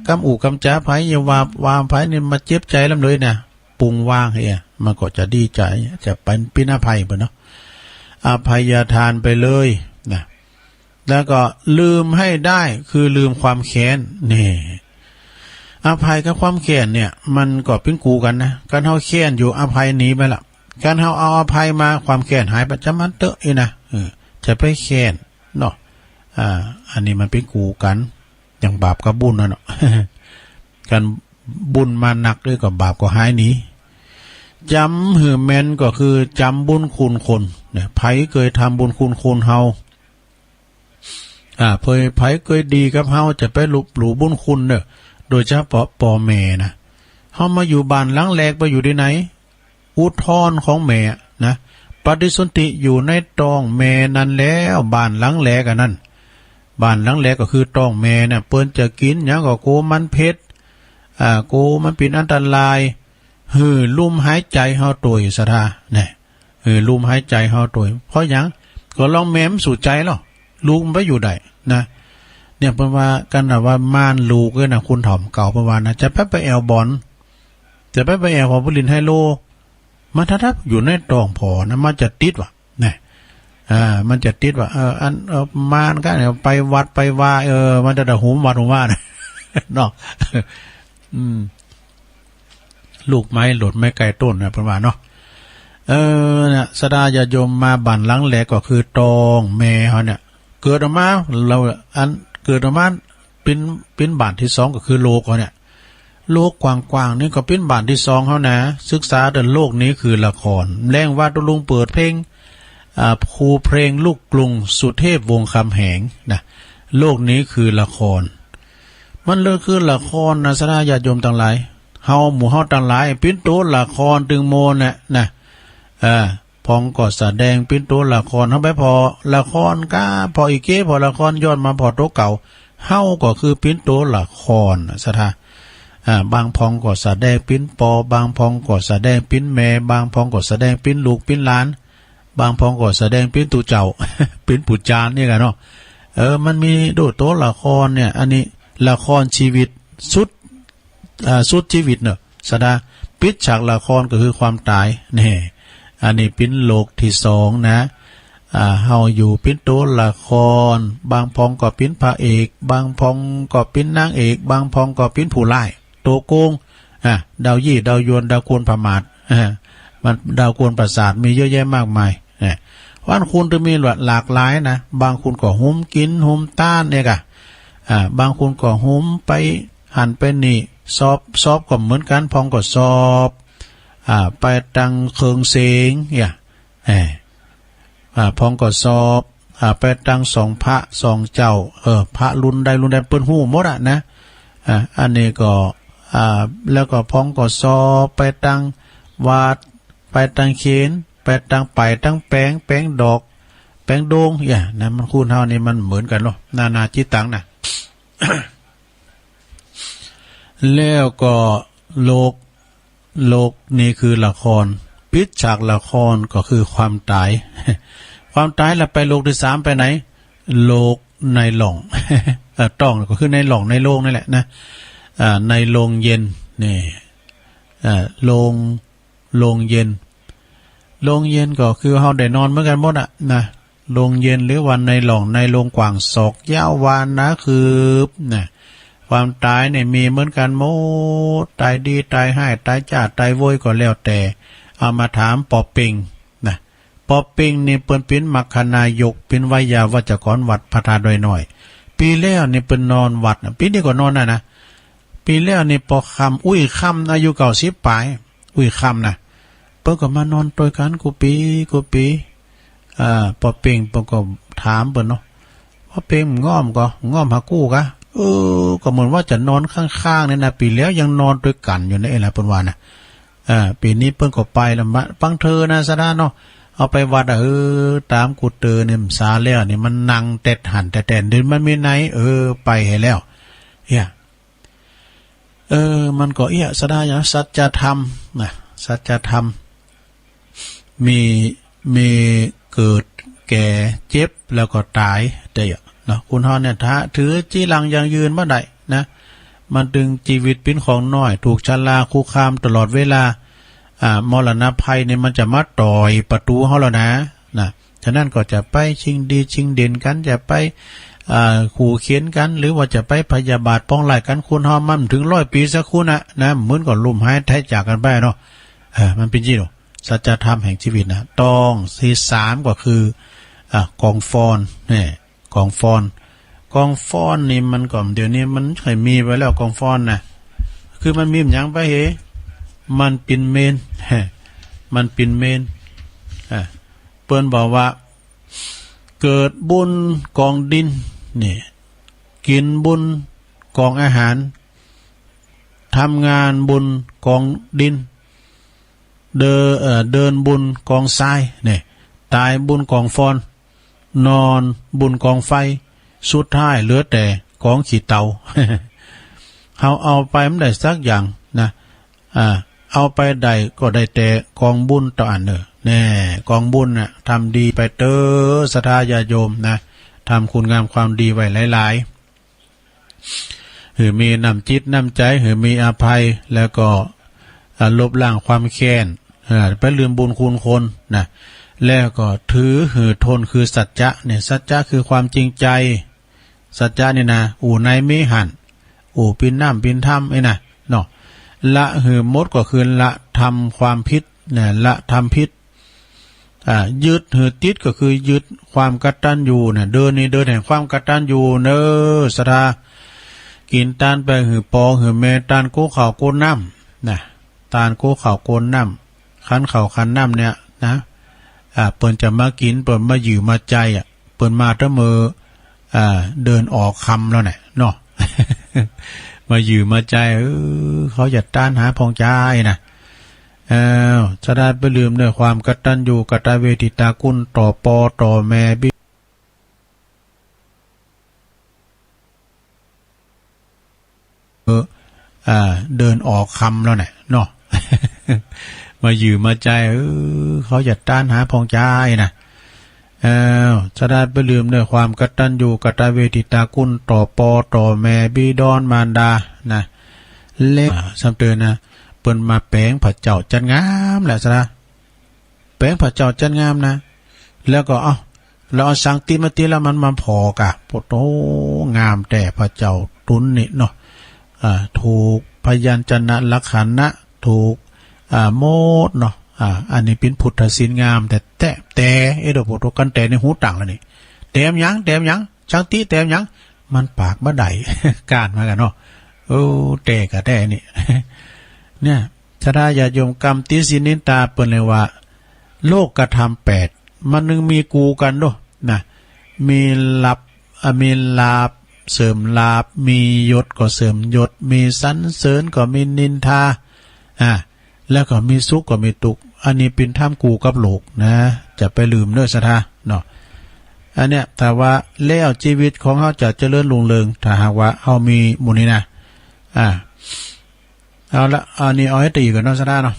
กำอู่กำจ้าไผอย่าวางไผนี่มาเจ็บใจลำเลยนะปรุงว่างให้มันก็จะดีใจจะเป็นอภัยไปเนาะอภัยทานไปเลยนะแล้วก็ลืมให้ได้คือลืมความแค้นนี่อภัยกับความแค้นเนี่ยมันก็เป็นกูกันนะการเฮาแค้นอยู่อภัยหนีไปละการเฮาเอาอภัยมาความแค้นหายไปจะมันเตอะนะจะไปแค้นเนาะอันนี้มันเป็นกูกันอย่างบาปกับบุญนั่นเนาะ การบุญมาหนักด้วยกับบาปก็หายหนีจำหือแมนก็คือจำบุญคุณคนเนี่ยไผเคยทำบุญคุณคนเฮาไผเคยดีกับเฮาจะไปลุบหลู่บุญคุณเนอะโดยเฉพาะพ่อแม่นะเฮามาอยู่บ้านหลังแรกไปอยู่ที่ไหนอุทธรของแม่นะปฏิสนธิอยู่ในตองแม่นั่นแล้วบ้านหลังแรกอันนั้นบ้านหลังแรกก็คือตองแม่เนี่ยเปิ้นจะกินหยังก็โกมันเผ็ดโกมันเป็นอันตรายลุ่มหายใจเฮาตัวสะทาเนี่ยลุ่มหายใจเฮาตัวเพราะหยังก็ลองแม้มสู่ใจหรอลูกมันไปอยู่ได้นะเนี่ยเพราะว่ากันว่าม่านลูกนะคุณถ่อมเก่าประมาณนะจะไปแอลบอลจะไปแอลของผู้ลินไฮโลมาทับอยู่ในตองพอนะมันจะติดว่ะเนี่ยมันจะติดว่าอันม่านก็เนี่ยไปวัดไปว่ามันจะหูวัดหูว่านะเนาะลูกไม้หลดไม้ไกลต้นนะประมาณเนาะเนี่ยสดาญาโยมมาบั่นหลังแหลกก็คือตองแม่เขาเนี่ยเกิดออกมาเราเกิดออกมาเป็นบ้านที่สองก็คือโลกเขาเนี่ยโลกกว้างๆนี่ก็เป็นบ้านที่สองเขานะศึกษาเดินโลกนี้คือละครแรงว่าตุลุงเปิดเพลงครูเพลงลูกกรุงสุเทพวงศ์คำแหงนะโลกนี้คือละครมันเลยคือละครนะสดาญาโยมต่างหลายเฮาหมู่เฮาต่างหลายเป็นตัวละครตึงโมนะพองก็แสดงเป็นตัวละครเฮาไปพอละครก้าพออีกเก้พอละครย้อนมาพอตัวเก่าเฮาก็คือเป็นตัวละครสถาบางพองก็แสดงเป็นปอบางพองก็แสดงเป็นแม่บางพองก็แสดงเป็นลูกเป็นหลานบางพองก็แสดงเป็นตู่เจ้า เป็นปู่จานนี่กันเนาะมันมีโดดตัวละครเนี่ยอันนี้ละครชีวิตสุดชีวิตเนอะสดาปิดฉากละครก็คือความตายนี่อันนี้เป็นโลกที่สองนะเฮาอยู่เป็นตัวละครบางพองก็เป็นพระเอกบางพองก็เป็นนางเอกบางพองก็เป็นผู้ร้ายตัวโกงดาวยี่ดาวยวนดาวกวนประมาทมันดาวกวนประสาทมีเยอะแยะมากมายวันคุณจะมีหลากหลายนะบางคุณก็หุ้มกินหุ้มต้านเนี่ยกะบางคุณก็หุ้มไปหันไปนี่สอบก็เหมือนกันพองก็สอบไปตังเคิงเสงพองก็สอบไปตังสองพระสองเจ้าพระรุ่นใดเปิ้นหู้หมดนะอันนี้ก็แล้วก็พองก็สอบไปตังวาดไปตังเขนไปตังไปตังแป้งดอกแป้งโดงนะมันคูณเท่านี้มันเหมือนกันเนาะนาจิตตังนะ แล้วก็โลกนี่คือละครปิดฉากละครก็คือความตาย ความตายแล้วไปโลกที่สามไปไหนโลกในหล่อง ต้องก็คือในหล่องในโลกนั่นแหละนะในโรงเย็นนี่โรงเย็นก็คือเฮาได้นอนเหมือนกันหมดนะโรงเย็นหรือวันในหล่องในโรงกว้างศอกยาววานนะคือนะความตายเนี่ยมีเหมือนกันหมดตายดีตายให้ตายจ้าตายโวยก็แล้วแต่เอามาถามปอปิงนะปอปิงนี่เปิ้นเป็นมรรคนายกเป็นวิยาวัจกรวัดพระธาตุดอยน้อยปีแล้วนี่เปิ้นนอนวัดปีนี้ก็นอนนะปีแล้วนี่ปอคำอุ้ยคำอายุ90ปลาย อุ้ยคำนะเปิ้นก็มานอนตัวกันกูปีปอเป่งเปิ้นก็ถามเปิ้นเนาะว่าเป่งง้อมหากู้กะก็เหมือนว่าจะนอนข้างๆเนี่ยนะปีแล้วยังนอนด้วยกันอยู่ในอะไรเปิ้นว่านะปีนี้เปิ้นก็ไปแล้วปังเธอนะซะนะเนาะเอาไปวัดตามกูเตอเนี่ยสาแล้วนี่มันนั่งเต็ดหันแต่เดินมันมีไหนไปให้แล้วมันก็สะได้นะสัจธรรมนะสัจธรรมมีเกิดแก่เจ็บแล้วก็ตายได้เนาะคุณฮอนเนี่ยถ้าถือจี้หลังยังยืนบ่ได้นะมันดึงชีวิตเป็นของน้อยถูกชราคุกคามตลอดเวลามรณะภัยเนี่ยมันจะมาต่อยประตูเฮาแล้วนะฉะนั้นก็จะไปชิงดีชิงเด่นกันจะไปขู่เขียนกันหรือว่าจะไปพยาบาทป้องไล่กันคุณฮอมันถึง100 ปีสักคุณนะเหมือนกับลุ่มหายแท้จากกันไปเนาะมันเป็นยี่หรอสัจธรรมแห่งชีวิตนะต้องที่3ก็คือกองฟอนเนี่ยกองฟอนนี่มันก่อนเดี๋ยวนี้มันเคยมีไปแล้วกองฟอนนะคือมันมีอย่างไปมันเป็นเมนมันเป็นเมนเปิ้นบอกว่าเกิดบุญกองดินนี่กินบุญกองอาหารทำงานบุญกองดินเดินบุญกองทรายเนี่ยตายบุญกองฟอนนอนบุญกองไฟสุดท้ายเหลือแต่กองขี้เตา เอาไปไม่ได้สักอย่างนะเอาไปได้ก็ได้แต่กองบุญต่ออันแน่กองบุญน่ะทำดีไปเตอศรัทธาญาโยมนะทำคุณงามความดีไว้หลายๆหือมีน้ำจิตน้ำใจหือมีอภัยแล้วก็ลบล้างความแค้นไปลืมบุญคุณคนนะแล้วก็ถือหือทนคือสัจจะเนี่ยสัจจะคือความจริงใจสัจจะนี่นะในไม่หันปินน้ำปินถ้ำนะเนาะละหือมดก็คือละทำความผิดเนี่ยละทำผิดยึดหือติดก็คือยึดความกตัญญูเนี่ยเดินแห่งความกตัญญูเนอศรัทธากินตานไปหือปอหือเมตานโกข่าวโกนน้ำนะตานโกข่าวโกนน้ำคันข่าวคันน้ำเนี่ยนะเปิ้นจะมากินเปิ้นมาอยู่มาใจเปิ้นมาถ้ามือเดินออกคำแล้วเนี่ยเนาะ มาอยู่มาใจเขาจะต้านหาพองใจนะจะได้ไปลืมเนื้อความกตัญญูกตเวทิตาคุณต่อปอต่อแม่บิเดินออกคำแล้วเนี่ยเนาะ มาอยู่มาใจเขาจะต้านหาพองใจนะจะได้ไปลืมเนื้อความกตัญญูกตเวทิตาคุณต่อปอต่อแม่บิดอนมารดานะเล็กสำเตือนนะเปิ้นมาแปลงพระเจ้าจันงามแหละซะนะแปลงพระเจ้าจันงามนะแล้วก็เราเอาสังติมาตีแล้วมันมาพอกะโปโตงามแต่พระเจ้าตุนนี่เนาะถูกพยัญชนะลักษณะถูกโมดเนาะอันนี้เป็นพุทธศีลงามแต่ดอกโปโตกันแต่ในหูต่างแล้วนี่แต้มหยังสังติแต้มหยังมันปากบ่ได้ การมากันเนาะแต่กะแต่นี่ เนี่ยชราญาโยมกรรมติสินินตาเปิ้นเลยว่าโลกกระทำ8มันนึงมีกูกันโดนะมีมีลาภเสริมลาภมียศก็เสริมยศมีสรรเสริญก็มีนินทาแล้วก็มีสุขก็มีทุกข์อันนี้เป็นท่ามกูกับโลกนะจะไปลืมเด้อศรัทธาเนาะอันเนี้ยแต่ว่าแล้วชีวิตของเฮาจะเจริญรุ่งเรืองถ้าหากว่าเฮามีหมู่นี้นะเอาละอันนี้เอาให้ตีก่อนเนาะซะได้เนาะ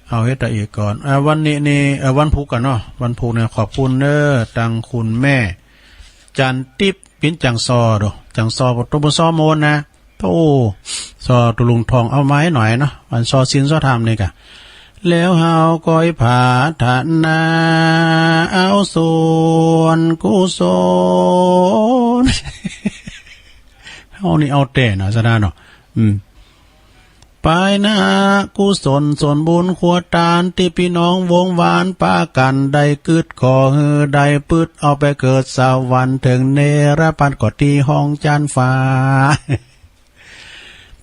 เอาให้ตีก่อนวันนี้นี่วันพุธก่อนเนาะวันพุธเนี่ยขอบคุณเด้อตังคุณแม่จันทิพย์ปิ้นจังซอดจังซอบ่ตบ่ซอโมนนะซอตุลุงทองเอาไม้หน่อยเนาะวันซอศีลซอธรรมนี่กะแล้วเฮาก้อยผาฐานาเอาส่วนกุศล เอานี่เอาแต่นะซะได้เนาะไปนะกุศลส่วนบุญขวดตานที่พี่น้องวงวานป้ากันได้กึดขอฮือได้ปืดเอาไปเกิดสวรรค์ถึงเนรพันก็ที่ห้องจานฟ้า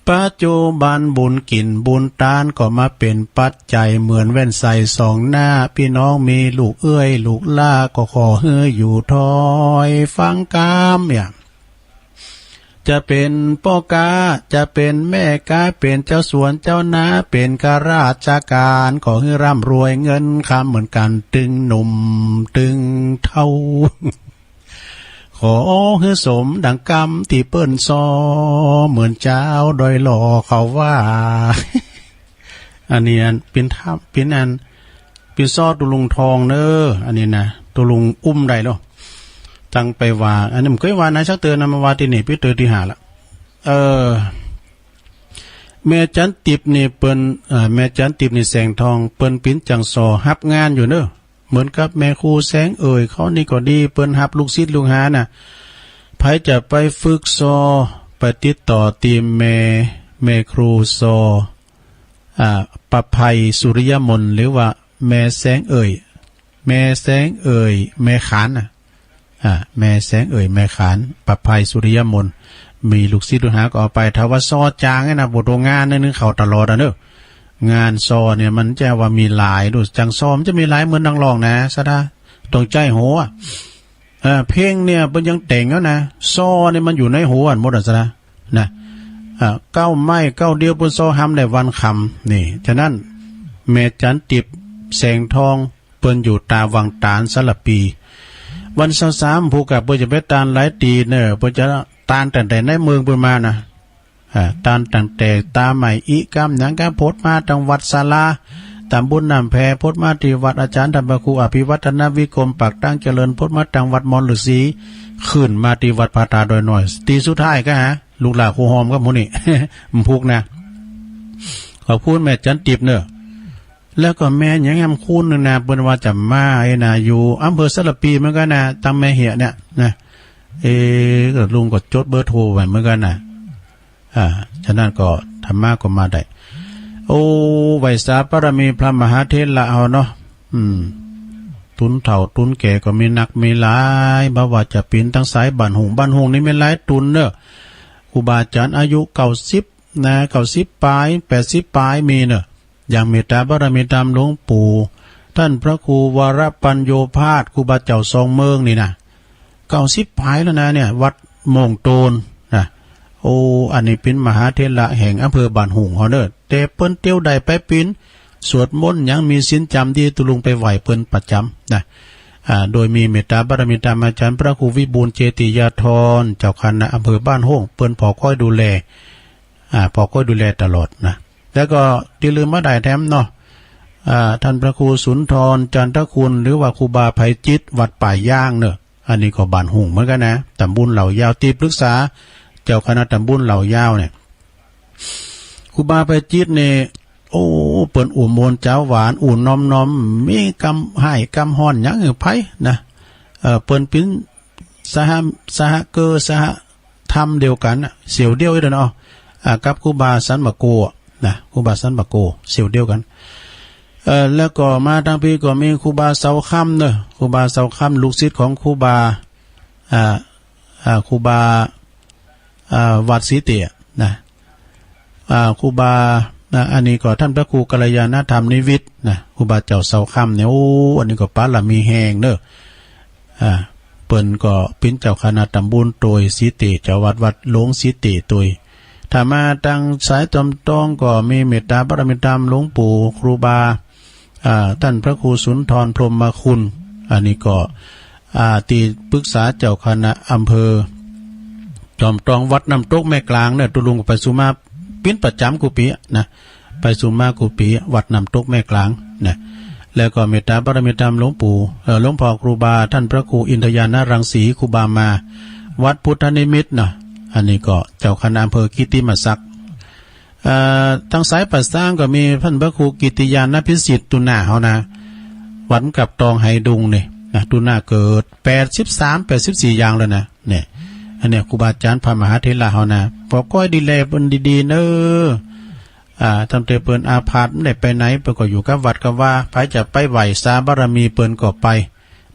ปัจจุบันบุญกินบุญตานก็มาเป็นปัจจัยเหมือนแว่นใส่สองหน้าพี่น้องมีลูกเอ้ยลูกล่าก็ขอเฮ้ยอยู่ทอยฟังกามเนี่ยจะเป็นพ่อกาจะเป็นแม่กาเป็นเจ้าสวนเจ้านาเป็นข้าราชการขอให้ร่ำรวยเงินคำเหมือนกันตึงหนุ่มตึงเท่า ขอให้สมดังกรรมที่เปิ้นซอเหมือนเจ้าโดยหล่อเขาว่า อันนี้เป็นทับเป็นเป็นซอตุลุงทองเนออันนี้นะตุลุงอุ้มได้หรอตั้งไปว่าอันนี้ผมเคยว่านะชักเตือนนำมาว่าที่นี่พี่เตือนที่หาละแม่จันติบนี่เปิ้นแม่จันติบนี่แสงทองเปิ้นปิ้นจังซอฮับงานอยู่เนอเหมือนกับแม่ครูแสงเขานี่ก็ดีเปิ้นฮับลูกศิษย์ลูกหาน่ะไผจะไปฝึกซอไปติดต่อทีมแม่ครูซอประภัยสุริยมนหรือว่าแม่แสงแม่แสงแม่ขานน่ะแม่แสงแม่ขานประภัยสุริยมนมีลูกศิษย์ลูกหาก็เอาไปถ้าว่าซอจางนะบทงานนึงเขาตลอดเนองานซอเนี่ยมันจะว่ามีหลายดูจังซอมจะมีหลายเหมือนนังรองนะซะนะตรงใจหัวเพลงเนี่ยมันยังแต่งแล้วนะซอเนี่ยมันอยู่ในหัวหมดอ่ะซะนะเก้าไม้เก้าเดียวบนซอห้ำได้วันคำนี่ฉะนั้นเมจันติบแสงทองเปิ้นอยู่ตาวังตาลสลับปีวันเสาร์สามผู้กับเปิ้นจะไปตาลหลายตีเนอเปิ้นจะตาลแต่ในเมืองเปิ้นมานะตานตั้งแต่ตาใหม่อีกำหนังกาโพดมาจังหวัดศาลาตำบลน้ำแพโพดมาที่วัดอาจารย์ธรรมครูอภิวัฒนวิกรมปากตั้งเจริญโพดมาจังหวัดมอญฤาษีขึ้นมาที่วัดพาตาโดยหน่อยตีสุดท้ายก็ลูกหลานครูหอมก็หมูนี่ มันพุกนะขอบคุณแม่จันติบเนอะแล้วก็แม่ยังแอมคุณนึงนะเปิ้นว่าจะมาอยู่อำเภอสระปีเหมือนกันนะตามแม่เหียเนี่ยนะก็ลุงก็จดเบอร์โทรไว้เหมือนกันนะฉะนั้นก็ธรรมะก็มาได้โอ้ไวสาปรมีพระมหาเทระเอาเนาะตุนเถ่าตุนแก่ก็มีนักมีหลายบ่ว่าจะปีนทั้งสายบ้านหงนี่ไม่หลายตุนเนอะครูบาอาจารย์อายุ90นะ90ปลาย80ปลายมีเนอะอย่างเมตตาบารมีตามหลวงปู่ท่านพระครูวรปัญโยภาสครูบาเจ้าทรงเมืองนี่นะ90ปลายแล้วนะเนี่ยวัดโมงโตนนะโอ้อันนี้เป็นมหาเทระแห่งอำเภอบ้านหงเฮาเด้อแต่เปิ้นเตี้ยวใดไปปีนสวดมนต์ยังมีศีลจำที่ตุลุงไปไหวเปิ้นประจำนะโดยมีเมตตาบารมีตามอาจารย์พระครูวิบูลย์เจติยาธรเจ้าคณะอำเภอบ้านหงเปิ้นพอค่อยดูแลตลอดนะแล้วก็ที่ลืมมาได้แถมเนาะท่านพระครูสุนทรจันทคุณหรือว่าครูบาไผจิตวัดป่ายย่างเนอะอันนี้ก็บ้านหงเหมือนกันนะตำบลเหล่ายาวตีปรึกษาเจ้าคณะตำบลเหล่ายาวเนี่ยครูบาไผจิตเนี่ยโอ้เปิ้นอุ่มมนเจ้าหวานอุ่นน้อมมีกำให้กำฮ้อนหยังไผนะเปิ้นเป็นสหธรรมเดียวกันเสี่ยวเดียวเด้อเนาะกับครูบาสันบะโกนะครูบาสันบะโกเสี่ยวเดียวกันแล้วก็มาทางพี่ก็มีครูบาเสาค่ำเนอะครูบาเสาค่ำลูกศิษย์ของครูบาครูบาวัดศรีเตียนะครูบาอันนี้ก็ท่านพระครูกัลยาณธรรมนิวิตนะครูบาเจ้าเสาค่ำเนี่ยโอ้อันนี้ก็ปาละมีแหงเนอะเปิ้นก็เป็นเจ้าคณะตำบลโดยศรีเตียเจ้าวัดหลวงศรีเตียตัวถ้ามาทางสายตำต้องก็มีเมตตาบารมีธรรมหลวงปู่ครูบาท่านพระครูสุนทรพรหมคุณอันนี้ก็ตีปรึกษาเจ้าคณะอำเภอจอมตองวัดน้ำตกแม่กลางเนี่ยตุลุงไปสุมาปิ้นประจำกุปินะไปสุมากุปิวัดน้ำตกแม่กลางนะแล้วก็เมตตาบารมีธรรมหลวงปู่หลวงพ่อครูบาท่านพระครูอินทยานรังสีครูบามาวัดพุทธนิมิตรนะอันนี้ก็เจ้าคณะอำเภอกิติมศักดิ์ทางสายปัสสร้างก็มีท่านพระครูกิติยานพิสิทธิ์ตุนาเขานะวัดกับตองไหดุงเนี่ยนะตุนาเกิด84อย่างแล้วนะเนี่ยอันนี้ครูบาอาจารย์พระมหาเถระเขานะพอก้อยดีแลเปิ้นดีๆเนอทำเตเปิ้นอาพาธไม่ได้ไปไหนเปิ้นก็อยู่กับวัดกับว่าไผจะไปไหวสาบารมีเปิ้นก็ไป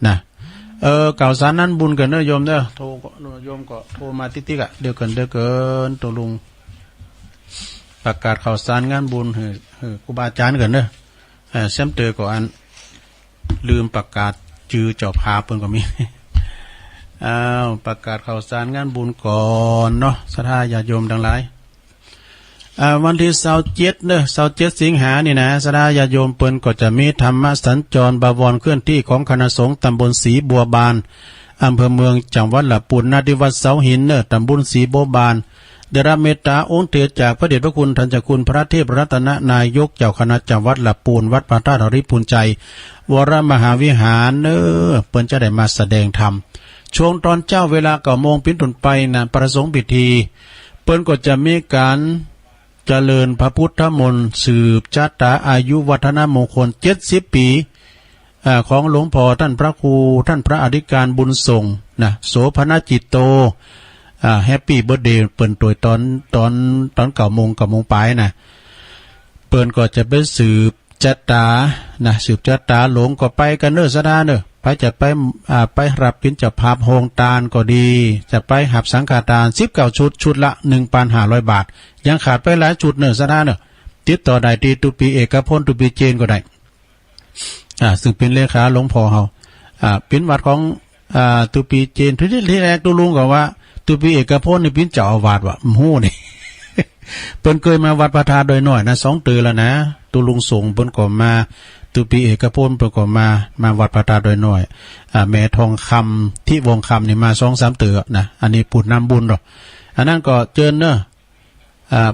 นะเก่าสารนั้นบุญกันเนอะโยมเนอะโทรโยมก็โทรมาติ๊กๆเดี๋ยวเกินตัวลุง ประกาศข่าวสารงานบุญให้ครูบาอาจารย์กันเด้อแซมเตอร์ก็อันลืมประกาศชื่อเจ้าภาพเพิ่นก็มี ประกาศข่าวสารงานบุญก่อนเนาะศรัทธาญาติโยมทั้งหลายวันที่27เด้อ27สิงหานี่นะศรัทธาญาติโยมเปิ้นก็จะมีธรรมสัญจรบวรเคลื่อนที่ของคณะสงฆ์ตำบลศรีบัวบานอำเภอเมืองจังหวัดลำพูนณที่วัดเสาหินเด้อตำบลศรีบัวบานได้รับเมตตาองค์เถิดจากพระเดชพระคุณท่านเจ้าคุณพระเทพรัตนนายกเจ้าคณะจังหวัดลำพูนวัดพระธาตุริพูนใจวรมหาวิหารเด้อเปิ้นจะได้มาแสดงธรรมช่วงตอนเจ้าเวลา9 โมงเป็นต้นไปนะประสงค์พิธีเปิ้นก็จะมีการเจริญพระพุทธมนต์สืบชะตาอายุวัฒนมงคล70 ปีของหลวงพ่อท่านพระครูท่านพระอธิการบุญส่งนะโสภณจิตโตแฮปปี้เบิร์ธเดย์เปิ้นตัวตอน9 โมงปลายนะเปิ้นก็จะไปสืบชะตานะสืบชะตาหลวงก็ไปกันเด้อซะดาเด้อไปจะไปรับปินจะภาพโฮงตาลก็ดีจะไปหับสังฆทาน19 ชุดละ 1,500 บาทยังขาดไปหลายชุดเด้อซะดาเด้อติดต่อได้ที่ตุปีเอกพลตุปีเจนก็ได้ซึ่งเป็นเลขาหลวงพ่อเฮาเป็นวัดของตุปีเจนที่แรกตุลุงก็ว่าตุปีเอกพลนี่เป็นเจ้าอาวาสว่ะฮู้นี่ เปิ้นเคยมาวัดพระธาตุโดยน้อยนะ2 เดือนแล้วนะตุลุงส่งเปิ้นก็มาตุปีเอกพลเปิ้นก็มาวัดพระธาตุโดยน้อยแม่ทองคำที่วงคำนี่มา 2-3 เดือนนะอันนี้พูดนำบุญหรอกอันนั้นก็เจิญเด้อ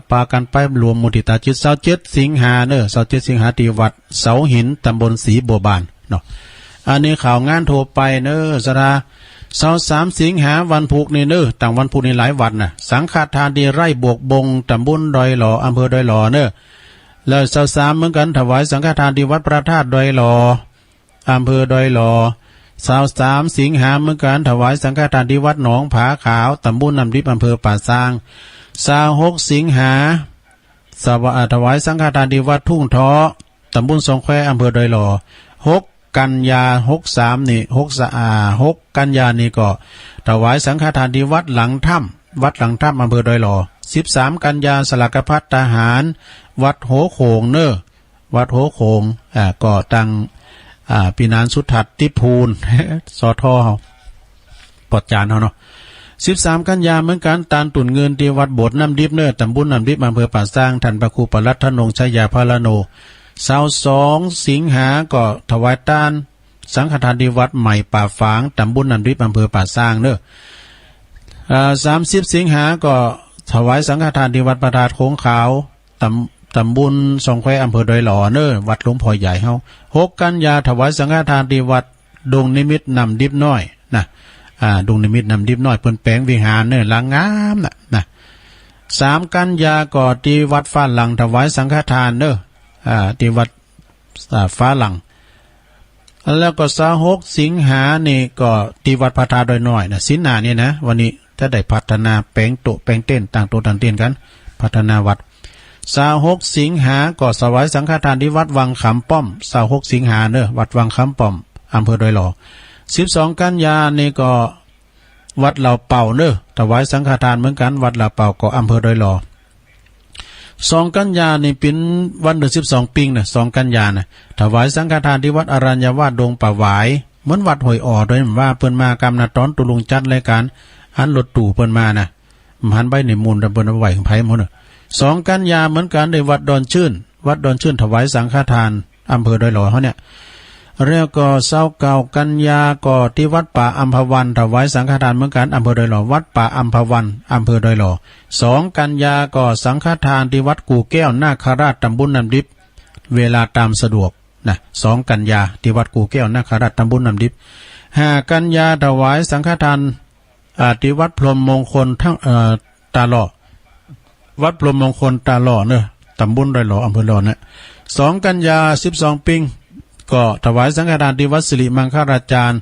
ปากันไปรวมมุทิตาจิต27 สิงหาเด้อ27 สิงหาที่วัดเสาหินตำบลศรีบัวบานเนาะอันนี้ข่าวงานโทรไปเด้อสรา23 สิงหาวันพุธนี่เด้อต่างวันพุธนี่หลายวันน่ะสังฆทานดีไร่บวกบงตำบลดอยหล่ออำเภอดอยหล่อเด้อแล้ว23เหมือนกันถวายสังฆทานที่วัดพระธาตุดอยหล่ออำเภอดอยหล่อ23 สิงหาเหมือนกันถวายสังฆทานที่วัดหนองผาขาวตำบลน้ำดิบอำเภอป่าซาง26 สิงหาถวายสังฆทานที่วัดทุ่งท้อตำบลสองแควอำเภอดอยหล่อ6 กันยา63นี่6 กันยานี่ก็ถวายสังฆทานที่วัดหลังถ้ำอำเภอดอยหล่อ13 กันยาสลักพัฒทหารวัดโหโขงเน้อวัดโหโขงก็ตั้งปีนานสุทัศน์ทิพูน สอทอเฮาปอดจานเฮาเนาะ13 กันยาเหมือนกันตานตุ่นเงินที่วัดโบสถ์น้ำดิบเน้อตำบลน้ำดิบอำเภอป่าซางท่านพระครูปลัดธนงชัยยาพาลโน22 สิงหาก็ถวายตานสังฆทานที่วัดใหม่ป่าฝางตำบลน้ำดิบอำเภอป่าซางเน้อ30 สิงหาก็ถวายสังฆทานที่วัดพระธาตุโค้งขาวตำบลสองแควอำเภอดอยหล่อเน้อวัดหลวงพ่อใหญ่เฮา6 กันยาถวายสังฆทานที่วัดดงนิมิตรนำดิบน้อยนะดงนิมิตรนำดิบน้อยเพิ่นแปลงวิหารเน้อหลังงามนะ3 กันยาก็ที่วัดฟ้าหลังถวายสังฆทานเน้อที่วัดฟ้าหลังแล้วก็26 สิงหานี่ก็ที่วัดพระธาตุดอยน้อยนะสินหน้านี่นะวันนี้จะได้พัฒนาแปลงโตแปลงเต้นต่างโตต่างเต้นกันพัฒนาวัด26 สิงหาก็ถวายสังฆทานที่วัดวังขำป้อม26 สิงหาเด้อวัดวังขำป้อมอำเภอดอยหล่อ12 กันยานี่ก็วัดเหล่าเป่าเด้อถวายสังฆทานเหมือนกันวัดเหล่าเป่าก็อำเภอดอยหล่อ2 กันยานี่เป็นวันเดือน12 ปีนะ2 กันยานะถวายสังฆทานที่วัดอรัญญาวาสดงป่าหวายเหมือนวัดหอยอ่อด้วยว่าเพิ่นมากำนาตอนตุลุงจัดรายการหันรถตู่เพิ่นมานะหันใบในมูลตะเพิ่นเอาไว้ของไผหมดน่ะ2 กันยาเหมือนกันในวัดดอนชื่นถวายสังฆทานอำเภอดอยหล่อเฮาเนี่ยแล้วก็29 กันยาก็ที่วัดป่าอัมพวันถวายสังฆทานเหมือนกันอำเภอดอยหล่อวัดป่าอัมพวันอำเภอดอยหล่อ2 กันยาก็สังฆทานที่วัดกู่แก้วนาคราชตำบลน้ำดิบเวลาตามสะดวกนะ2 กันยาที่วัดกู่แก้วนาคราชตำบลน้ำดิบ5 กันยาถวายสังฆทานที่วัดพรหมมงคลทั้งตาหล่อวัดพรหมมงคลตาหล่อเนอะตำบลดอยหล่ออำเภอหล่อนะ2 กันยา12 ปีก็ถวายสังฆทานที่วัดสิริมังคลาจารย์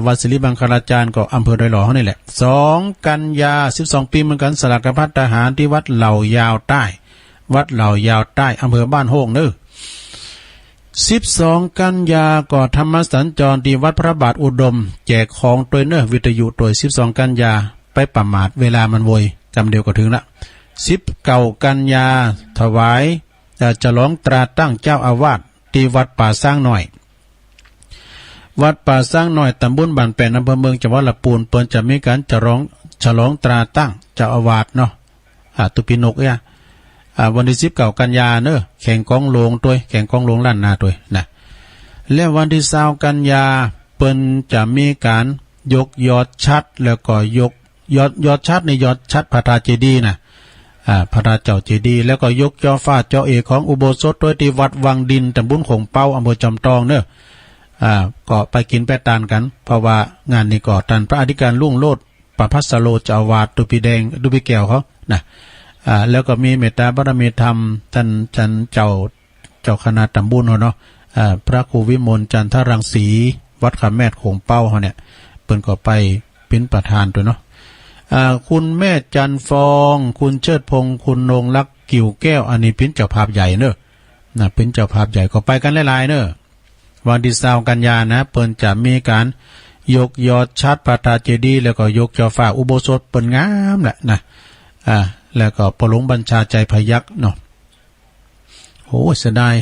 วัดสิริมังคลาจารย์ก็อำเภอดอยหล่อเฮานี่แหละ2 กันยา12 ปีเหมือนกันสลักพัฒทหารที่วัดเหล่ายาวใต้วัดเหล่ายาวใต้อำเภอบ้านโฮงเนอะ12 กันยาก็ธรรมสัญจรที่วัดพระบาทอุดมแจกของตัวเนอวิทยุตัว12 กันยาไปประมาทเวลามันโวยจำเดียวก็ถึงละ 19 กันยาถวายฉลองตราตั้งเจ้าอาวาสที่วัดป่าสร้างหน่อยวัดป่าสร้างหน่อยตำบลบ้านแป้นอำเภอเมืองจังหวัดลำพูนเปิ้นจะมีการฉลองตราตั้งเจ้าอาวาสเนาะตุปินกเนี่ยวันที่19 กันยาเนอะแข่งกองโลงตัวแข่งกองโลงล้านนาตัวนะและวันที่20 กันยาเปิ้นจะมีการยกยอดชัดแล้วก็ยกยอดชัดในยอดชัดพระธาตุเจดีย์นะพระธาตุเจ้าเจดีย์แล้วก็ยกจอฟ้าจอเอกของอุโบสถด้วยที่วัดวังดินตำบลของเป้าอำเภอจอมทองเนอะก็ไปกินไปตานกันเพราะว่างานนี้ก็ท่านพระอธิการลุ่งโลดประภัสโลเจ้าอาวาสตุปีแดงตุปีแก้วเขานะแล้วก็มีเมตตาบารมีธรรมท่านเจ้าคณะตำบลเนาะพระครูวิมลจันทรังสีวัดคำแมดโขงเป้าเขาเนี่ยเปิ้นก็ไปเป็นประธานตัวเนาะคุณแม่จันฟองคุณเชิดพงศ์คุณนงลักษ์กิ่วแก้วอันนี้เป็นเจ้าภาพใหญ่เนอะเป็นเจ้าภาพใหญ่ก็ไปกันหลายๆเนอะวันที่20 กันยานะเปิ้นจะมีการยกยอดชัดพระธาตุเจดีย์แล้วก็ยกจอฟ้าอุโบสถเปิ้นงามแหละนะแล้วก็ปลงบัญชาใจพยักเนาะโหเสียดาย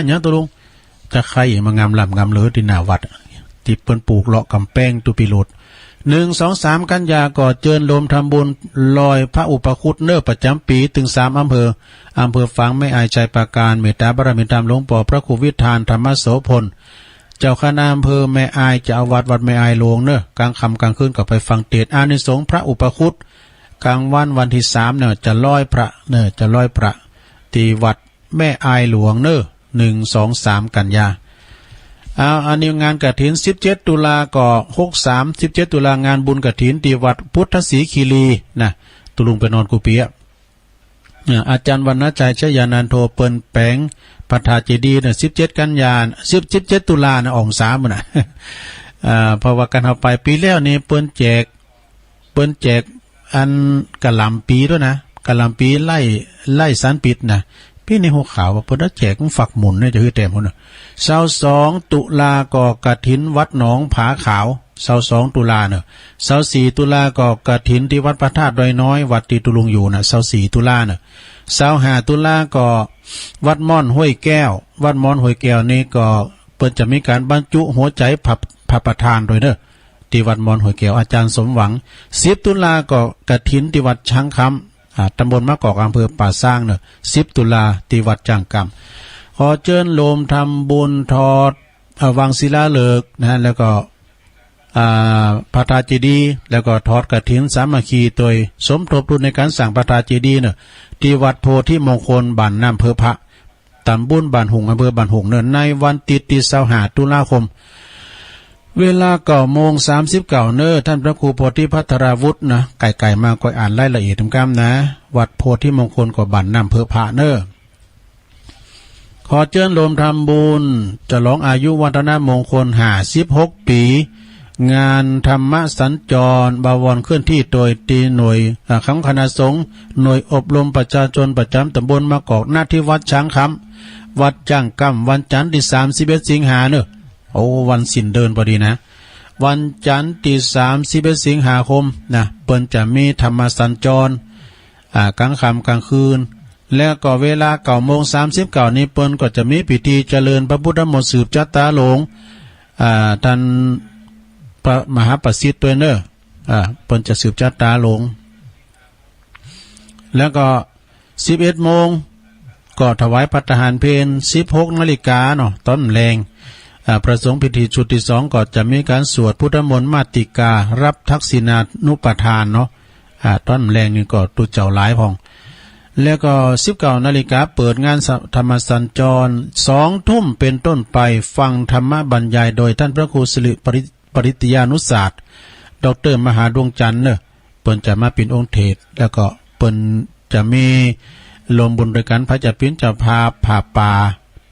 อย่างตัวลุงจะใครมางามลำงามเหลือที่หน้าวัดที่เปิ้นปลูกเลาะกำแพงตุปิโลด1 2 3 กันยาก็เจิญโลมทำบุญลอยพระอุปคุตเนอประจำปีถึง3 อำเภอฝังไม่อายใจประการเมตตาบารมีธรรมหลวงปู่พระครูวิธานธรรมโสพลเจ้าคณะอำเภอแม่อายเจ้าอาวาสวัดแม่อายหลวงเนอะกลางค่ำกลางคืนก็ไปฟังเทศน์อานิสงส์พระอุปคุตกลางวันที่3เนี่ยจะลอยพระที่วัดแม่อายหลวงเนอะ1 2 3 กันยาอันนี้งานกฐิน17 ตุลาก็63 17 ตุลางานบุญกฐินที่วัดพุทธศรีคีรีนะตุลุงไปนอนกุฏิอาจารย์วรรณชัยชยานันโทเปิ้นแปลงพระธาตุเจดีย์เนี่ย17 กันยา17 ตุลานะออก3มื้อน่ะเพราะว่ากันเอาไปปีแล้วนี่เปิ้นแจกอันกะหล่ำปีด้วยนะกะหล่ำปีไล่สันปิดนะพี่ในหัวข่าวว่าเพิ่นแจกฝักหมุนเนี่ยจะคือแต้มพุ่นน่ะ22 ตุลาก็กฐินวัดหนองผาขาว22 ตุลาเนอะ24 ตุลาก็กฐินที่วัดพระธาตุดอยน้อยวัดที่ตุลุงอยู่น่ะ24 ตุลาเนอะ25 ตุลาก็วัดม่อนห้วยแก้ววัดม่อนห้วยแก้วนี่ก็เพิ่นจะมีการบรรจุหัวใจพระประธานโดยเด้อที่วัดม่อนห้วยแก้วอาจารย์สมหวัง10 ตุลาก็กฐินที่วัดช้างคำตำบลมะกอกอำเภอป่าสร้างเนอะ10 ตุลาที่วัดจางกำขอเชิญโลมทำบุญทอดวังศิลาฤกษ์นะแล้วก็พระธาตุเจดีย์แล้วก็ทอดกฐินสามัคคีโดยสมทบทุนในการสร้างพระธาตุเจดีย์เนอะที่วัดโพธิมงคลบ้านน้ำเพอพระตำบลบ้านหงอำเภอบ้านหงเนอะในวันติด25 ตุลาคมเวลา9:39เนอะท่านพระครูโพธิพัทราวุฒินะไก่มาก็อ่านรายละเอียดกำนะวัดโพธิมงคลก็บ้านน้ำเพอพระเนอะขอเชิญรวมทำบุญฉลองอายุวัฒนมงคล56 ปีงานธรรมสัญจรบวรเคลื่อนที่โดยตีหน่วยของคณะสงฆ์หน่วยอบรมประชาชนประจำตำบลมะกอกหน้าที่วัดช้างคำวัดจ้างกำวันจันทร์ที่31 สิงหาเนอะโอ้วันสิ้นเดือนพอดีนะวันจันทร์ที่31 สิงหาคมนะเปิ้นจะมีธรรมสัญจรกลางค่ำกลางคืนแล้วก็เวลา9:39นี้เปิ้นก็จะมีพิธีเจริญพระพุทธมนต์สืบจัตตาหลงท่านพระมหาประสิทธิ์ตัวเนอะเปิ้นจะสืบจัตตาหลงแล้วก็11 โมงก็ถวายภัตตาหารเพล16 นาฬิกาเนาะตอนแรงประสงค์พิธีชุดที่2ก็จะมีการสวดพุทธมนต์มาติการับทักษิณานุปทานเนาะตอนแรงนี่ก็ตุเจ้าหลายพองแล้วก็19 นาฬิกาเปิดงานธรรมสัญจร2 ทุ่มเป็นต้นไปฟังธรรมบรรยายโดยท่านพระครูสิริปริตยานุศาสตร์ดร.มหาดวงจันทร์เนอะเปิ้นจะมาเป็นองค์เทศแล้วก็เปิ้นจะมีลมบุญโดยการพระจะเป็นจะพาผ่าป่า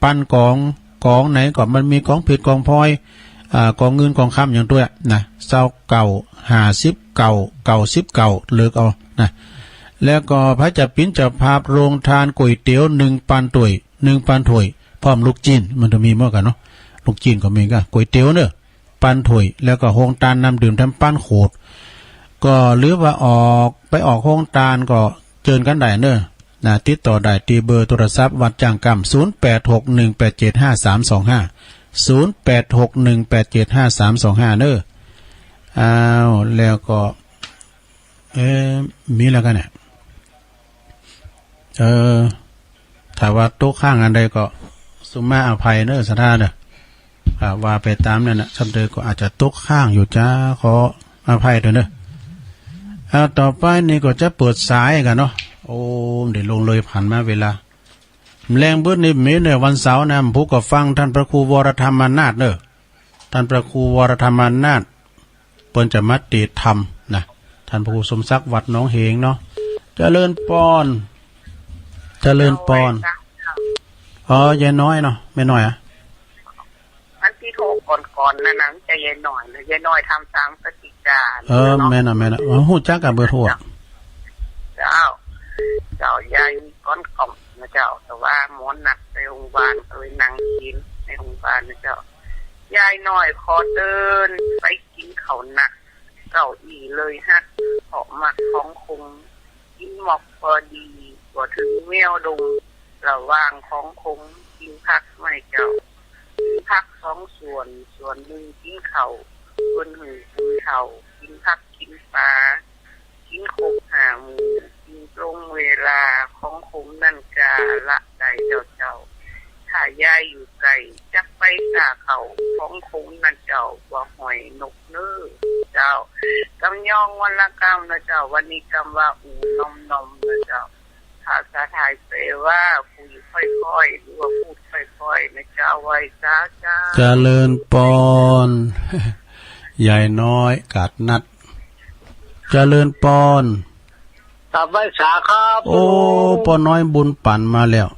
ปั้นกองไหนก็มันมีกองผิดกองพลอยกองเงินกองค้ำอย่างตัวนะ29 50 90 เลิกเอานะแล้วก็พระจะปิ้นจะพาโรงทานก๋วยเตี๋ยว1 ปันถ้วยพร้อมลูกจีนมันจะมีเหมือนกันเนาะลูกจีนก็มีก็ก๋วยเตี๋ยวเนอะปันถ้วยแล้วก็โฮงตาลน้ำดื่มทำปั้นโขดก็หรือว่าออกโฮงตาลก็ เจิญกันได้เนอะนะติดต่อได้ที่เบอร์โทรศัพท์วัดจ้างกรรม0861875325 0861875325เนอะอ้าวแล้วก็มีแล้วกันเนี่ยถ้าว่าโต๊ะข้างอันใดก็สุมาอภัยเนอะสถานเนอะว่าไปตามนั่นนะสำเร็จก็อาจจะตกข้างอยู่จ้าขออภัยด้วยเนอะต่อไปนี่ก็จะเปิดสายกันเนาะโอ้เดี๋ยวลงเลยผ่านมาเวลาแรงเบิ้ลนี่มีเนี่ยวันเสาร์นะผู้ก็ฟังท่านพระครูวรธรรมนาถเนอะท่านพระครูวรธรรมนาถเปิ้นจะมาเทศธรรมนะท่านพระครูสมศักดิ์วัดหนองเหงเนาะเจริญปอนยายน้อยเนาะไม่น้อยอันที่โทรก่อนนั่นนะจะยายหน่อยเลยยายหน่อยทำตามกติกาแม่น่ะฮู้จักกับเบอร์โทรเจ้ายายก้อนกล่อมนะเจ้าแต่ว่าหมอหนักไปโรงพยาบาลเลยนั่งกินในโรงพยาบาลนะเจ้ายายหน่อยขอเดินไปกินเขาหนักเก้าอี้เลยฮักออกมาท้องคงกินหมอกพอดีกว่าถึงแมวดงระว่างท้องคงกินพักไม่เจ้าพักสองส่วนหนึ่งกินเข่าส่วนหนึ่งกินเข่ากินพักกินปลากินโคกหาหมูกินตรงเวลาของคงนั่นกาละใดเจ้าถ้ายายอยู่ไกลจักไปกาเขาของคงนั่นเจ้าว่าหอยนกเนื้อเจ้ากำยองวันละกำนะเจ้าวันนี้กำว่าอูนมนะเจ้าภาษาไทยแปลว่าคุยค่อยๆหรือว่าพูดค่อยๆนะเจ้าไว้จ้าเจริญปอนใหญ่น้อยกาดนัดเจริญปอนทำไว้สาครับโอ้ปอน้อยบุญปั่นมาแล้ว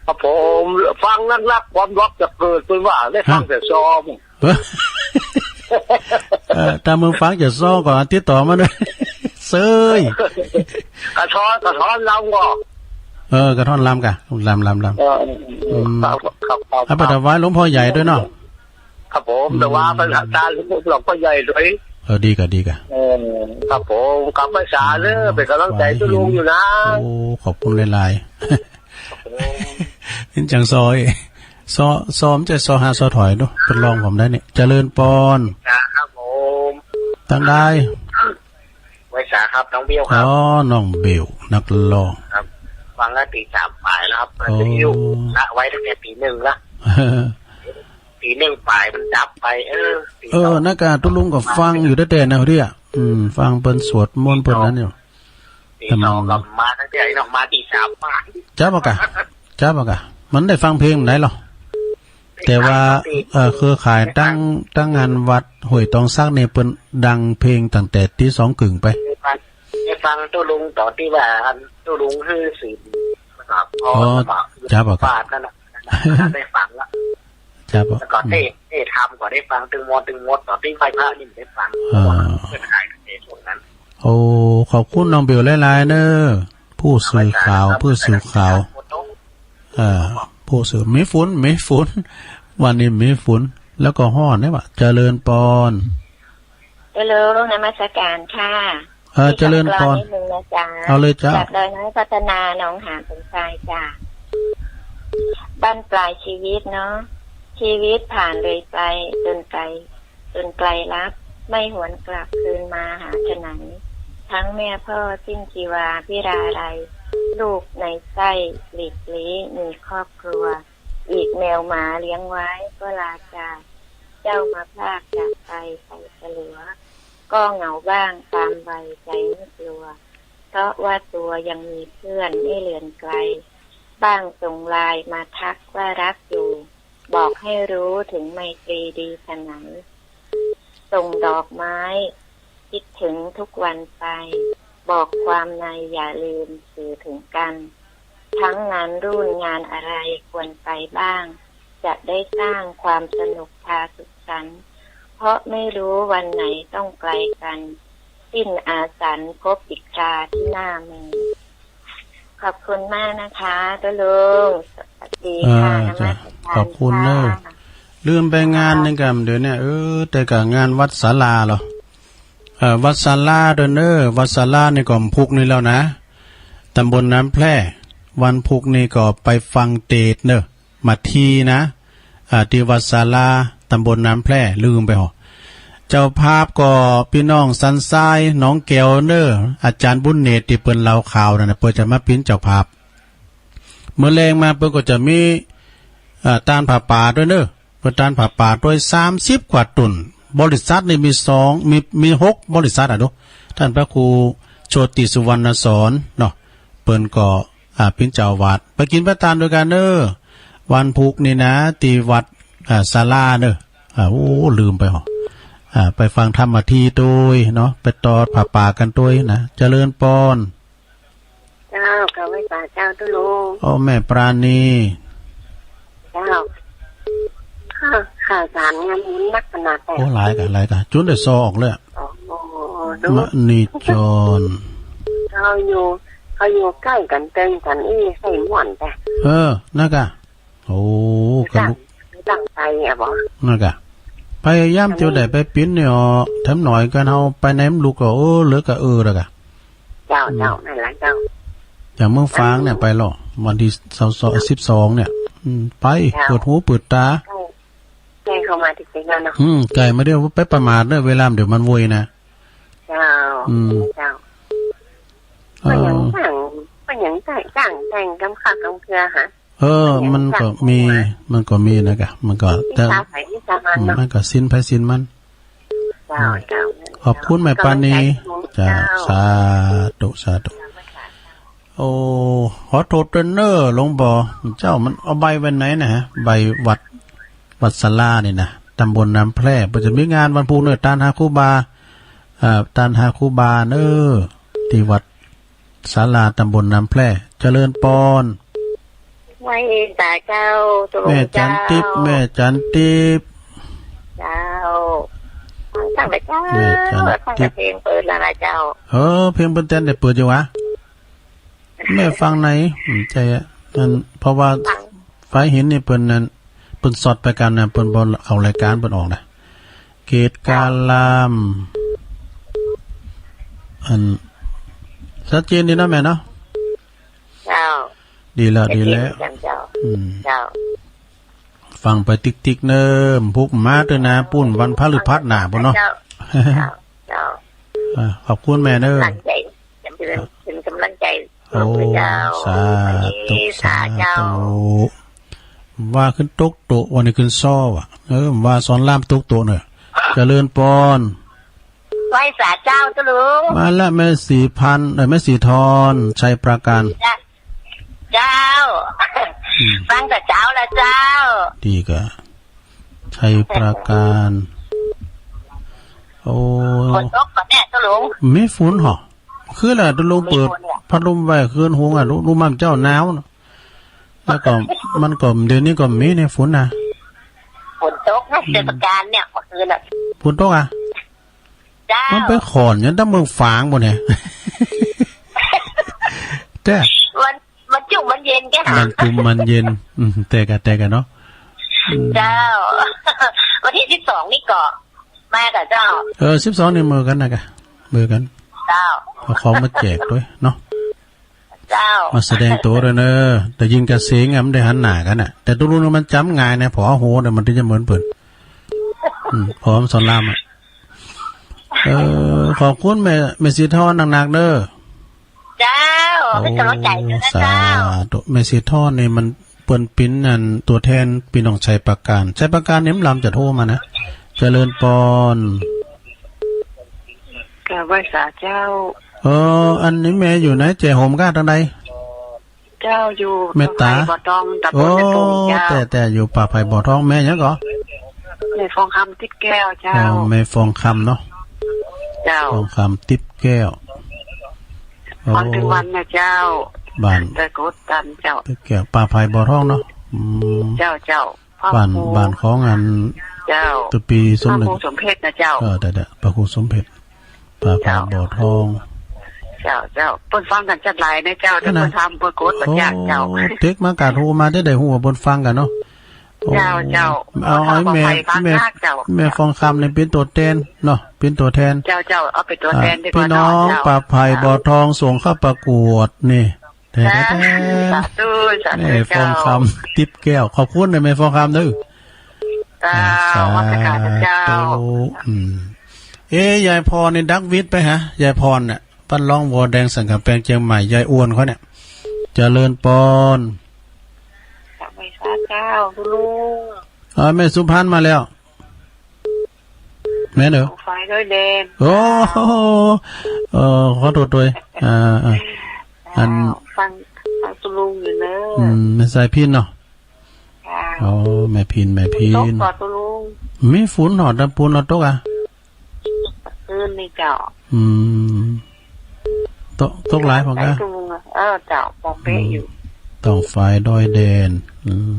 ครับผมฟังนักความรักจะเกิดเป็นว่าได้ฟังแต่ซอมถ้ามึงฟังจะซ้อก่อนติดต่อมาด้วยเซยกระท้อนลำก็กระท้อนลำกะลำครับเอาไปถวายหลวงพ่อใหญ่ด้วยเนาะครับผมแต่ว่าเป็นอาจารย์หลวงพ่อใหญ่ด้วยดีกะครับผมกลับไปศาลเลยเป็นกำลังใจตัวลุงอยู่นะโอ้ขอบคุณหลายๆเป็นจังซอยซ้อมจะซอหาซอถอยดูเป็นรองผมได้เนี่ยเจริญปอนครับผมตั้งได้ไว้สาครับน้องเบลครับน้องเบลนักร้องครับฟังแล้วตี3ปลายแล้วครับจะอยู่ละไว้ตั้งแต่ตี 1ละตี 1ปลายมันดับไปนักการตุลุงก็ฟังอยู่แต่นะเรียฟังเปิ้นสวดมนต์เปิ้นนั้นอยู่ตี2ก็มาตั้งแต่น้องมาตี3ปลายจ้าบ่กะมันได้ฟังเพลงไหนหรอแต่ว่าเครือข่ายตั้งงานวัดห้วยตองซักเนี่ยเปิ้นดังเพลงตั้งแต่ตี 2 กึ่งไปฟังตุลุงต่อที่ว่าตุลุงคือสิครับจ้าบ่กะได้ฟังละจ้าบ่ก่อนเททำก่อนได้ฟังตึงมดต่อที่ไฟพระนี่ได้ฟังเครือข่ายในช่วงนั้นโอ้ขอบคุณน้องเบลหลายๆเด้อผู้สื่อข่าวผู้สื่อข่าวผู้สื่อไม่ฝุ่นวันนี้ไม่ฝุ่นแล้วก็ฮ้อนเนี่ยว่ะเจริญปอนเจริญนมัสการค่ะเจริญปอนเอาเลยจ้าจากดอยน้อยพัฒนาหนองหานสงทรายจ้าบ้านปลายชีวิตเนาะชีวิตผ่านเลยไปจนไกลลับไม่หวนกลับคืนมาหาฉะไหนทั้งแม่พ่อสิ้นชีวาพิราไรลูกในไส้หลีกลี้มีครอบครัวอีกแมวหมาเลี้ยงไว้ก็ลาจากเจ้ามาพลากจากไปใส่เสลือก็เหงาบ้างตามใบใจไม่กลัวเพราะว่าตัวยังมีเพื่อนไม่เลือนไกลบ้างส่งไลน์มาทักว่ารักอยู่บอกให้รู้ถึงไมตรีดีขนาดส่งดอกไม้คิดถึงทุกวันไปบอกความในอย่าลืมสื่อถึงกันทั้งงานรุ่นงานอะไรควรไปบ้างจะได้สร้างความสนุกพาสุขสันต์เพราะไม่รู้วันไหนต้องไกลกันสิ้นอาสันพบอีกคราที่หน้ามือขอบคุณมากนะคะตัวลุงสวัสดีค่ะขอบคุณเนอะลืมไปงานนึงกันเดี๋ยวนี้แต่กับงานวัดศาลาเหรอวัดศาลาเด้อเนอวัดศาลาในก่อมพุกนี่แล้วนะ ตำบลน้ำแพร่วันพุกนี่ก็ไปฟังเทศน์เนอะมาทีนะที่วัดศาลาตำบลน้ำแพร่ลืมไปหรอเจ้าภาพก็พี่น้องสันทรายน้องแก้วเนออาจารย์บุญเนตรที่เปิ้นเล่าข่าวนั่นน่ะเปิ้นจะมาปิ้นเจ้าภาพเมื่อแรงมาเปิ้นก็จะมีตานผ้าป่าด้วยเนอเปิ้นตานผ้าป่าด้วย30กว่าตุนบริษัทนี่มี6บริษัทดูท่านพระครูโชติสุวรรณสอนเนาะเปิ้นก็ปิ้นเจ้าวาดไปกินพระทานด้วยกันเนอวันพุกนี่นะที่วัดศาลาเนอโอ้ลืมไปหรอไปฟังธรรมทีด้วยเนาะไปตอดผ้าป่ากันด้วยนะเจริญปอนเจ้าข้าไว้ป่าเจ้าตุลุงโอ้แม่ปราณีเจ้าข่าวสารงานบุญนักขนาดแต่โอ้หลายกันจุนได้ซอออกเลยมะนีจรเขาอยู่ใกล้กันเต็งกันใส่หม่อนแต่นั่นกะโอ้กะลุกตั้งใจบ่นั่นกะพยายามเที่ยวได้ไปปิ้นเนี่ยแถมหน่อยกันเฮาไปไหนลูกก็เหลือก็แล้วกะเจ้านั่นล่ะเจ้าอย่างเมืองฟางเนี่ยไปหรอวันที่12เนี่ยไปเปิดหูเปิดตาไก่เข้ามาจริงๆแล้วเนาะไก่มาเดี๋ยวไปประมาทเด้อเวลาเดี๋ยวมันวุ่ยนะเจ้ามันยังจ้างแต่งกำคักกำเกลือฮะมันก็มีนะกะมันก็แต่มันก็สิ้นไปสิ้นมันขอบคุณแม่ปานีจ้าสาธุโอ้ขอโทษเนอร์หลวงบ่เจ้ามันเอาใบวันไหนนะฮะใบวัดศาลานี่นะตำบลน้ำแพร่เพิ่นจะมีงานวันพุธเนอตานหาครูบาตานหาครูบาเนอที่วัดศาลาตำบลน้ำแพร่เจริญปอนไว้ตาเจ้าแม่จันทิพย์เจ้าตั้งแต่เจ้าตั้งแต่เพลงเปิดแล้วนะเจ้าเพลงเปิดแต่ได้เปิดอยู่วะแม่ฟังไหนใจนั่นเพราะว่าไฟเห็นนี่เปิ้นนั่นเปิ้นสอดไปกันน่ะเปิ้นบ่เอารายการเปิ้นออกนะเกตกาลามชัดเจนดีนะแม่เนาะเจ้าดีแล้วเจ้าฟังไปติ๊กๆเนิ่มพุกมาด้วยนะปุ้นวันพฤหัสหน้าบ่เนาะเจ้าขอบคุณแม่เด้อเป็นกำลังใจโอ้สาธุว่าขึ้นตกโตวันนี้ขึ้นซ้อว่ะว่าสอนล่ามตกโตเนอะเจริญปอนไหว้สาเจ้าตุลุงมาแล้วแม่สีพันแม่สีทอนชัยประการเจ้าฟังแต่เจ้าละเจ้าดีกะชัยประการโอ้ฝนตกก่อนแน่ตุลุงไม่ฝนหรอคือแหละตุลุงเปิดพัดลมไว้คืนหงรู้มั่งเจ้าหนาวแล้วก็มันก็เดี๋ยวนี้ก็มีในฝนนะฝนตกนะเทศกาลเนี่ยเมื่อคืนน่ะฝนตกมันไปขอนยันตั้งเมืองฝางบ่เนี่ยแต่มันจุ่มมันเย็นแค่มันจุ่มมันเย็นแต่กันเนาะเจ้าวันที่12นี่ก็มากับเจ้า12นี่มือกันนะกะมือกันเจ้าเขามาแจกด้วยเนาะเจ้ามาแสดงตัวเลยเนอะแต่ยิงกระเสียงมันได้หันหน้ากันน่ะแต่ตัวรู้มันจำง่ายนะพอโหแต่มันที่จะเหมือนเปิดพร้อมสอนรามขอบคุณแม่สีทอนหนักๆเด้อเจ้าเป็นกำลังใจนะเจ้าแม่สีทอนนี่มันเปิ้นปิ้นนั่นตัวแทนพี่น้องชัยประการเน้มลำจะโทรมานะเจริญปอนกราบไหว้สาเจ้าอันนี้แม่อยู่ไหนเจโฮมก้าทางใดเจ้าอยู่เมตตาบ่อทองตะบนแม่ตงเจ้าแต่อยู่ป่าไผ่บ่อทองแม่ยังเหรอแม่ฟองคำติ๊บแก้วเจ้าแม่ฟองคำเนาะเจ้าฟองคำติ๊บแก้ววันเป็นวันนะเจ้าบ้านตะกดตันเจ้าติ๊บแก้วป่าไผ่บ่อทองเนาะเจ้าบ้านของอันเจ้าตัวปีสมเด็จสมเพชรนะเจ้าแต่พระครูสมเพชรป่าไผ่บ่อทองเจ้าเปิ้นฟังกันจัดหลายนะเจ้าเพิ่นทำเปิ้นโกดปัญญาเจ้าเด็กมากาดฮูมาได้ฮู้ว่าเปิ้นฟังกันเนาะเจ้าเอาให้แม่ฟองคำในเป็นตัวแทนเนาะเป็นตัวแทนเจ้าเอาเป็นตัวแทนพี่น้องป่าไผ่บ่อทองส่งเข้าประกวดนี่ แต่ สาธุสาธุ แม่ฟองคำติ๊บแก้วขอบคุณนะแม่ฟองคำด้วย เจ้าวัดการเจ้า ยายพรในดักวิทย์ไปฮะยายพรเนี่ยปั้นร้องวอแดงสังกัดแปลงเชียงใหม่ยายอ้วนเขาเนี่ยเจริญปอนจากไฟฟ้าเจ้าลุงแม่สุพรรณมาแล้วแม่เนอะไฟด้วยแดงโอ้ขอโทษด้วยอันฟังตุลุงอยู่เนอะไม่ใส่พินเนาะอ๋อแม่พินตกต่อตุลุงไม่ฝุ่นหอดดำปูนหอดตกอ่ะคืนนี่เจ้าตกหลายพอกันเจ้าปองเป๊ะอยู่ต้องไฟดอยแดน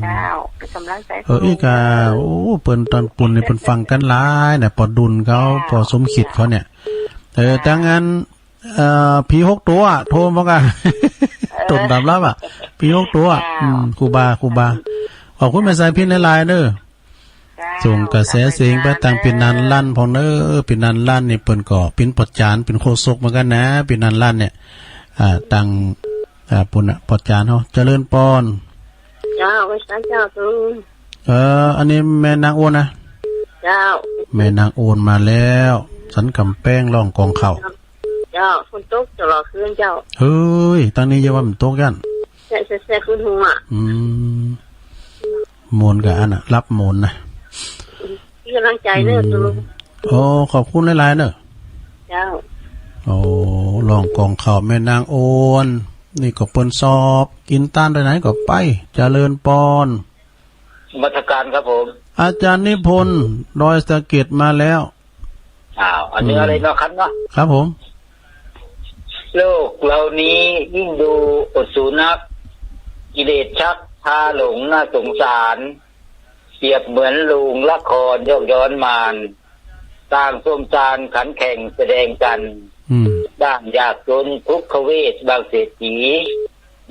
เจ้าเป็นกำลังใจอีกาโอ้เปิ้นตอนปุ่นเนี่ยเปิ้นฟังกันหลายเนี่ยปอดุลเขาปอสมคิดเขาเนี่ยแต่งั้นผี6ตัวโทรมากันตุ่มดำรับอ่ะผี6ตัวครูบาขอบคุณแม่สายพินหลายๆเด้อส่งกระแสเสียงไปต่างปินนันลั่นพองเด้อปินนันลั่นนี่เปิ้นก็เป็นปอดจานเป็นโคศกเหมือนกันนะปินนันลั่นเนี่ยต่างปุ่นปอดจานเฮาเจริญปอนเจ้าไว้ใช้เจ้าตุอันนี้แม่นางโอนนะเจ้าแม่นางโอนมาแล้วสันกำแป้งร่องกองเข่าเจ้าฝนตกตลอดคืนเจ้าเฮ้ยตอนนี้อย่าว่ามันตกยันแซ่ๆขึ้นหัวมนกับอันน่ะรับมนนะมีกำลังใจเด้อตุลุงโอ้ขอบคุณหลายๆเด้อเจ้าโอ้ร่องกองเข่าแม่นางโอนนี่ก็เปิ้นสอบกินต้านได้ไหนก็ไปเจริญปอนมาตรการครับผมอาจารย์นิพนธ์ดอยสะเก็ดมาแล้วอันนี้อะไรเนาะครับเนาะครับผมโลกเหล่านี้ยิ่งดูอดสูนักกิเลสชักพาหลงน่าสงสารเปรียบเหมือนลุงละครยกย้อนมานต่างส้มจานขันแข่งแสดงกันบ้างยากจนทุกขเวทบางเศรษฐี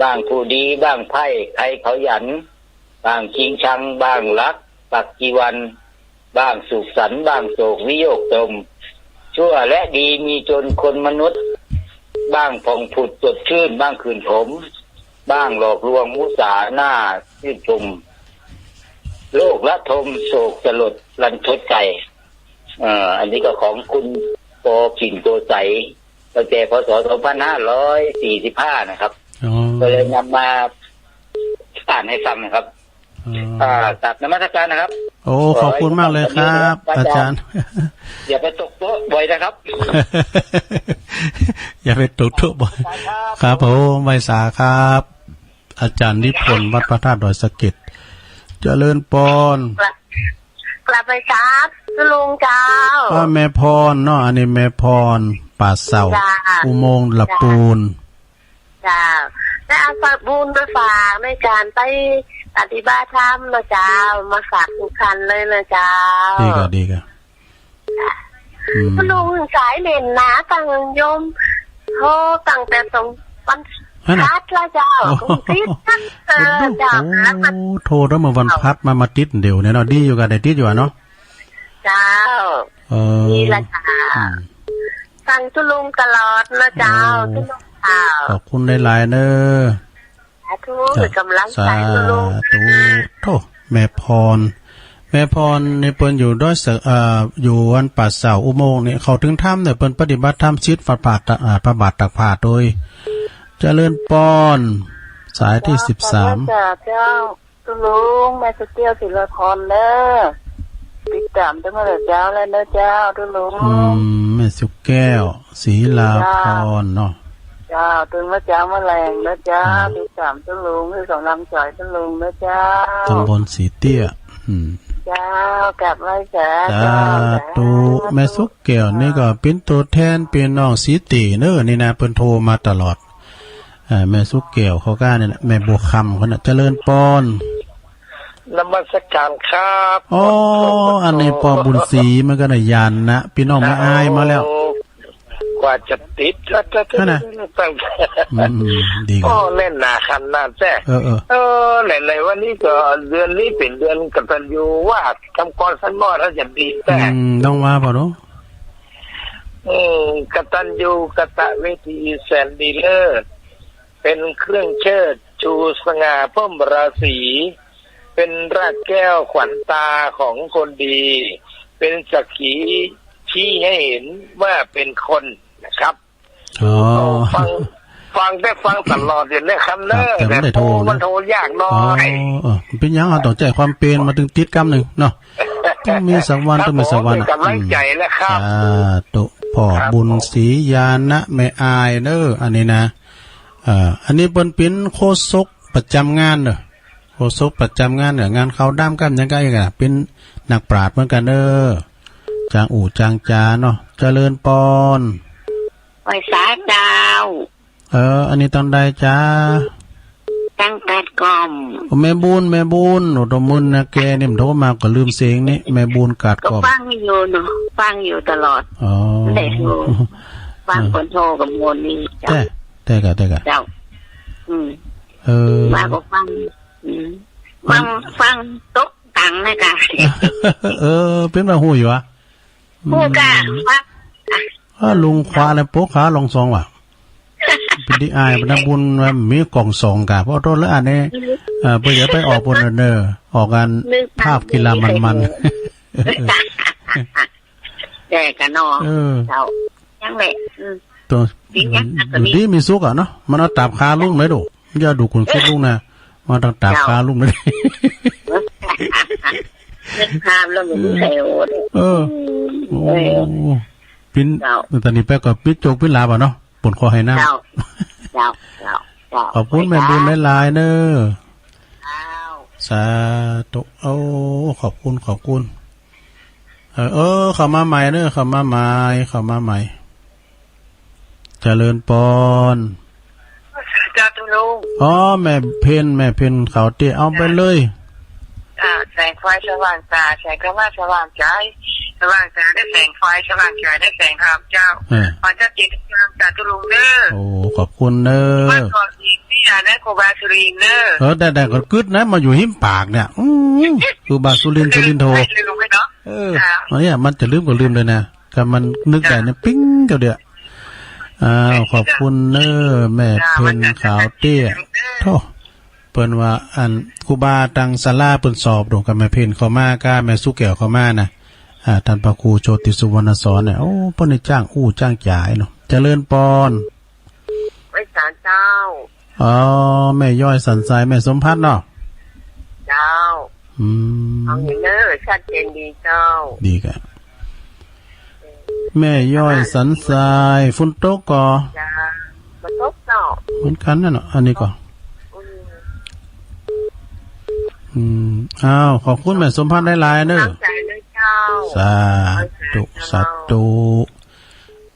บ้างผู้ดีบ้างไพ่ใครเขาหยันบ้างชิงชังบ้างรักปักกีวันบ้างสุขสันต์บ้างโศกวิโยคตมชั่วและดีมีจนคนมนุษย์บ้างผ่องผุดสดชื่นบ้างคืนผมบ้างหลอกลวงมุสาหน้าชื่นชมโลกละทมโศกสลดรันทดใจอันนี้ก็ของคุณปอปิ่นโตใสตั้งแต่พศ2545นะครับก็เลยนำมาอ่านให้ฟังนะครับตัดนมัสการนะครับโอ้ขอบคุณมากเลยครับอาจารย์อย่าไปตกโต๊ะบ่อยนะครับอย่าไปตกโต๊ะบ่อยครับผมไวสาครับอาจารย์นิพนธ์วัดพระธาตุดอยสะเก็ดเจริญปอนกลับไปครับลุงเจ้าแม่พรเนาะอันนี้แม่พรป่าเสาอุโมงค์ละปูนจ้าได้เอาฝากบุญมาฝากในการไปปฏิบัติธรรมนะเจ้ามาฝากทุกท่านเลยนะเจ้าดีกันลุงสายเล่นนะตั้งยมโทรตั้งแต่สองวันพัดละเจ้าติดเจ้าโทรแล้วเมื่อวันพัดมาติดเดี๋ยวเนี่ยเนาะดีอยู่กันได้ติดอยู่เนาะเจ้านี่ละจ้าฟังตุลุงตลอดนะเจ้าตุลุงขอบคุณหลายๆเนอะกำลังใจลุงโธ่แม่พรในเปิ้นอยู่ด้วยอยู่วันป่าเสาอุโมงค์เนี่ยเขาถึงถ้ำเนี่ยเปิ้นปฏิบัติธรรมชิดฝัดปาดพระบาทตักผาโดยเจริญปอนสายที่13เจ้าตุลุงแม่สเตียวศิลพรเด้อติดตามตั้งแต่เจ้าแล้วนะเจ้าตุลุงแม่สุแก้วศรีลาพรเนาะเจ้าตื่นมาเจ้ามาแรงนะเจ้าติดตามตุลุงให้กำลังใจตุลุงนะเจ้าตำบลสีเตี้ยเจ้ากลับไว้จ้าตูแม่สุแก้วนี่ก็เป็นตัวแทนเป็นน้องสีตีเนอะนี่นะเพิ่นโทรมาตลอดแม่สุแก้วเขาก้าเนี่ยแม่บัวคำเขาน่ะเจริญปอนนมัสการครับอ๋ออันนี้ปอบุญศรีมันก็น่ะยานนะพี่น้องมาอายมาแล้วกว่าจะติดก็นะดีก็เล่นหนาคันหน้าแท้ไหนวันนี้ก็เดือนนี้เป็นเดือนกตัญญูว่าคำกรสันมอถ้าจะดีแต่ต้องว่าป่ะเนาะกตัญญูกตเวทีแสนดีเลิศ เป็นเครื่องเชิดชูสง่าเพิ่มราศีเป็นรากแก้วขวัญตาของคนดี เป็นสักขีชี้ให้เห็นว่าเป็นคนนะครับ อ๋อ ฟังได้ฟังตลอดอยู่นะครับเนอะ แต่ไม่ได้โทรนะ มันโทรยากหน้อ อ๋อย เป็นยังเอาต้องใจความเป็นมาถึงติดกำหนึ่งเนาะต้องมีสักวันต้องมีสักวัน กำลังใจแล้วครับ ตุพ่อบุญศรียานะแม่อายเด้ออันนี้นะอันนี้เปิ้นเป็นโฆษกประจำงานเด้อโฆษกประจำงานเนี่ยงานเขาด้ามกันยังไงกันเป็นนักปราชญ์เหมือนกันเด้อจางอู่จางจาเนาะเจริญปอน ไว้สาดาว อันนี้ตอนใดจ้า ตั้งแต่กล่อม แม่บุญโอ้ตมุนนะแกนี่มันโทรมาก็ลืมเสียงนี่แม่บุญกาดก ก็ อบ ฟังอยู่เนาะฟังอยู่ตลอด อ๋อ เด็กโทรฟังคนโทรกับโมนนี่เจ้า แต่กะ เจ้ามาก็ฟังฟังตกตังนะกะ เป็นมาหูอยู่วะ ผู้กะฟัง ลุงควาอะไรโป๊กขาลองซองว่ะเป็นดีอายเป็นบุญมีกล่องซองกะเพราะต้นแล้วอันนี้เพื่อจะไปออกบนเนอออกกันภาพกีฬามันแต่กันนอเจ้ายังแหละตัวดีมีซุกอ่ะเนาะมันเอาตาบคาลุงเลยดูอย่าดูคนซุกลุงนะมันต้องตาบคาลุงเลยนึกภาพแล้วมันเสียวปิ้นตอนนี้ไปก็ปิ้นโจกปิ้นลาบ่เนาะปนคอให้น้ำขอบคุณแม่บุญหลายๆเนอะสาธุขอบคุณเข้ามาใหม่เนอะเข้ามาใหม่เจริญปอนจ้าตุลุงแม่เพนเขาเตี้ยเอาไปเลยแสงไฟสว่างตาแสงกระว่าสว่างใจสว่างตาได้แสงไฟสว่างใจได้แสงธรรมเจ้าขอเจ้าจิตธรรมจ้าตุลุงเด้อขอบคุณเนอะมาขออีกพี่อานะครูบาสุรินเนอแต่ก็กึดนะมาอยู่หิมปากเนี่ยครูบาสุรินโทเนี่ยมันจะลืมก็ลืมเลยนะถ้ามันนึกได้เนี่ยปิ้งเดียวขอบคุณเนอะแม่เพนขาวเตี้ยโธ่เปิ้นว่าอันครูบาตังศาลาเปิ้นสอบดงกับแม่เพนเข้ามาก้าแม่สุแก้วเข้ามานะท่านพระครูโชติสุวรรณสอนเนี่ยเปิ้นจ้างจ้างจ่ายเนาะเจริญปอนไว้ศาลเจ้าแม่ย่อยสันทรายแม่สมพัฒน์เนาะเจ้าเอาอย่างเนอะชัดเจนดีเจ้าดีกะแม่ย่อยสันทรายฝนตกก่อฝนตกเนาะเหมือนกันนั่นเนาะอันนี้ก่อขอบคุณแม่สมพันธ์หลายๆเด้อสาธุ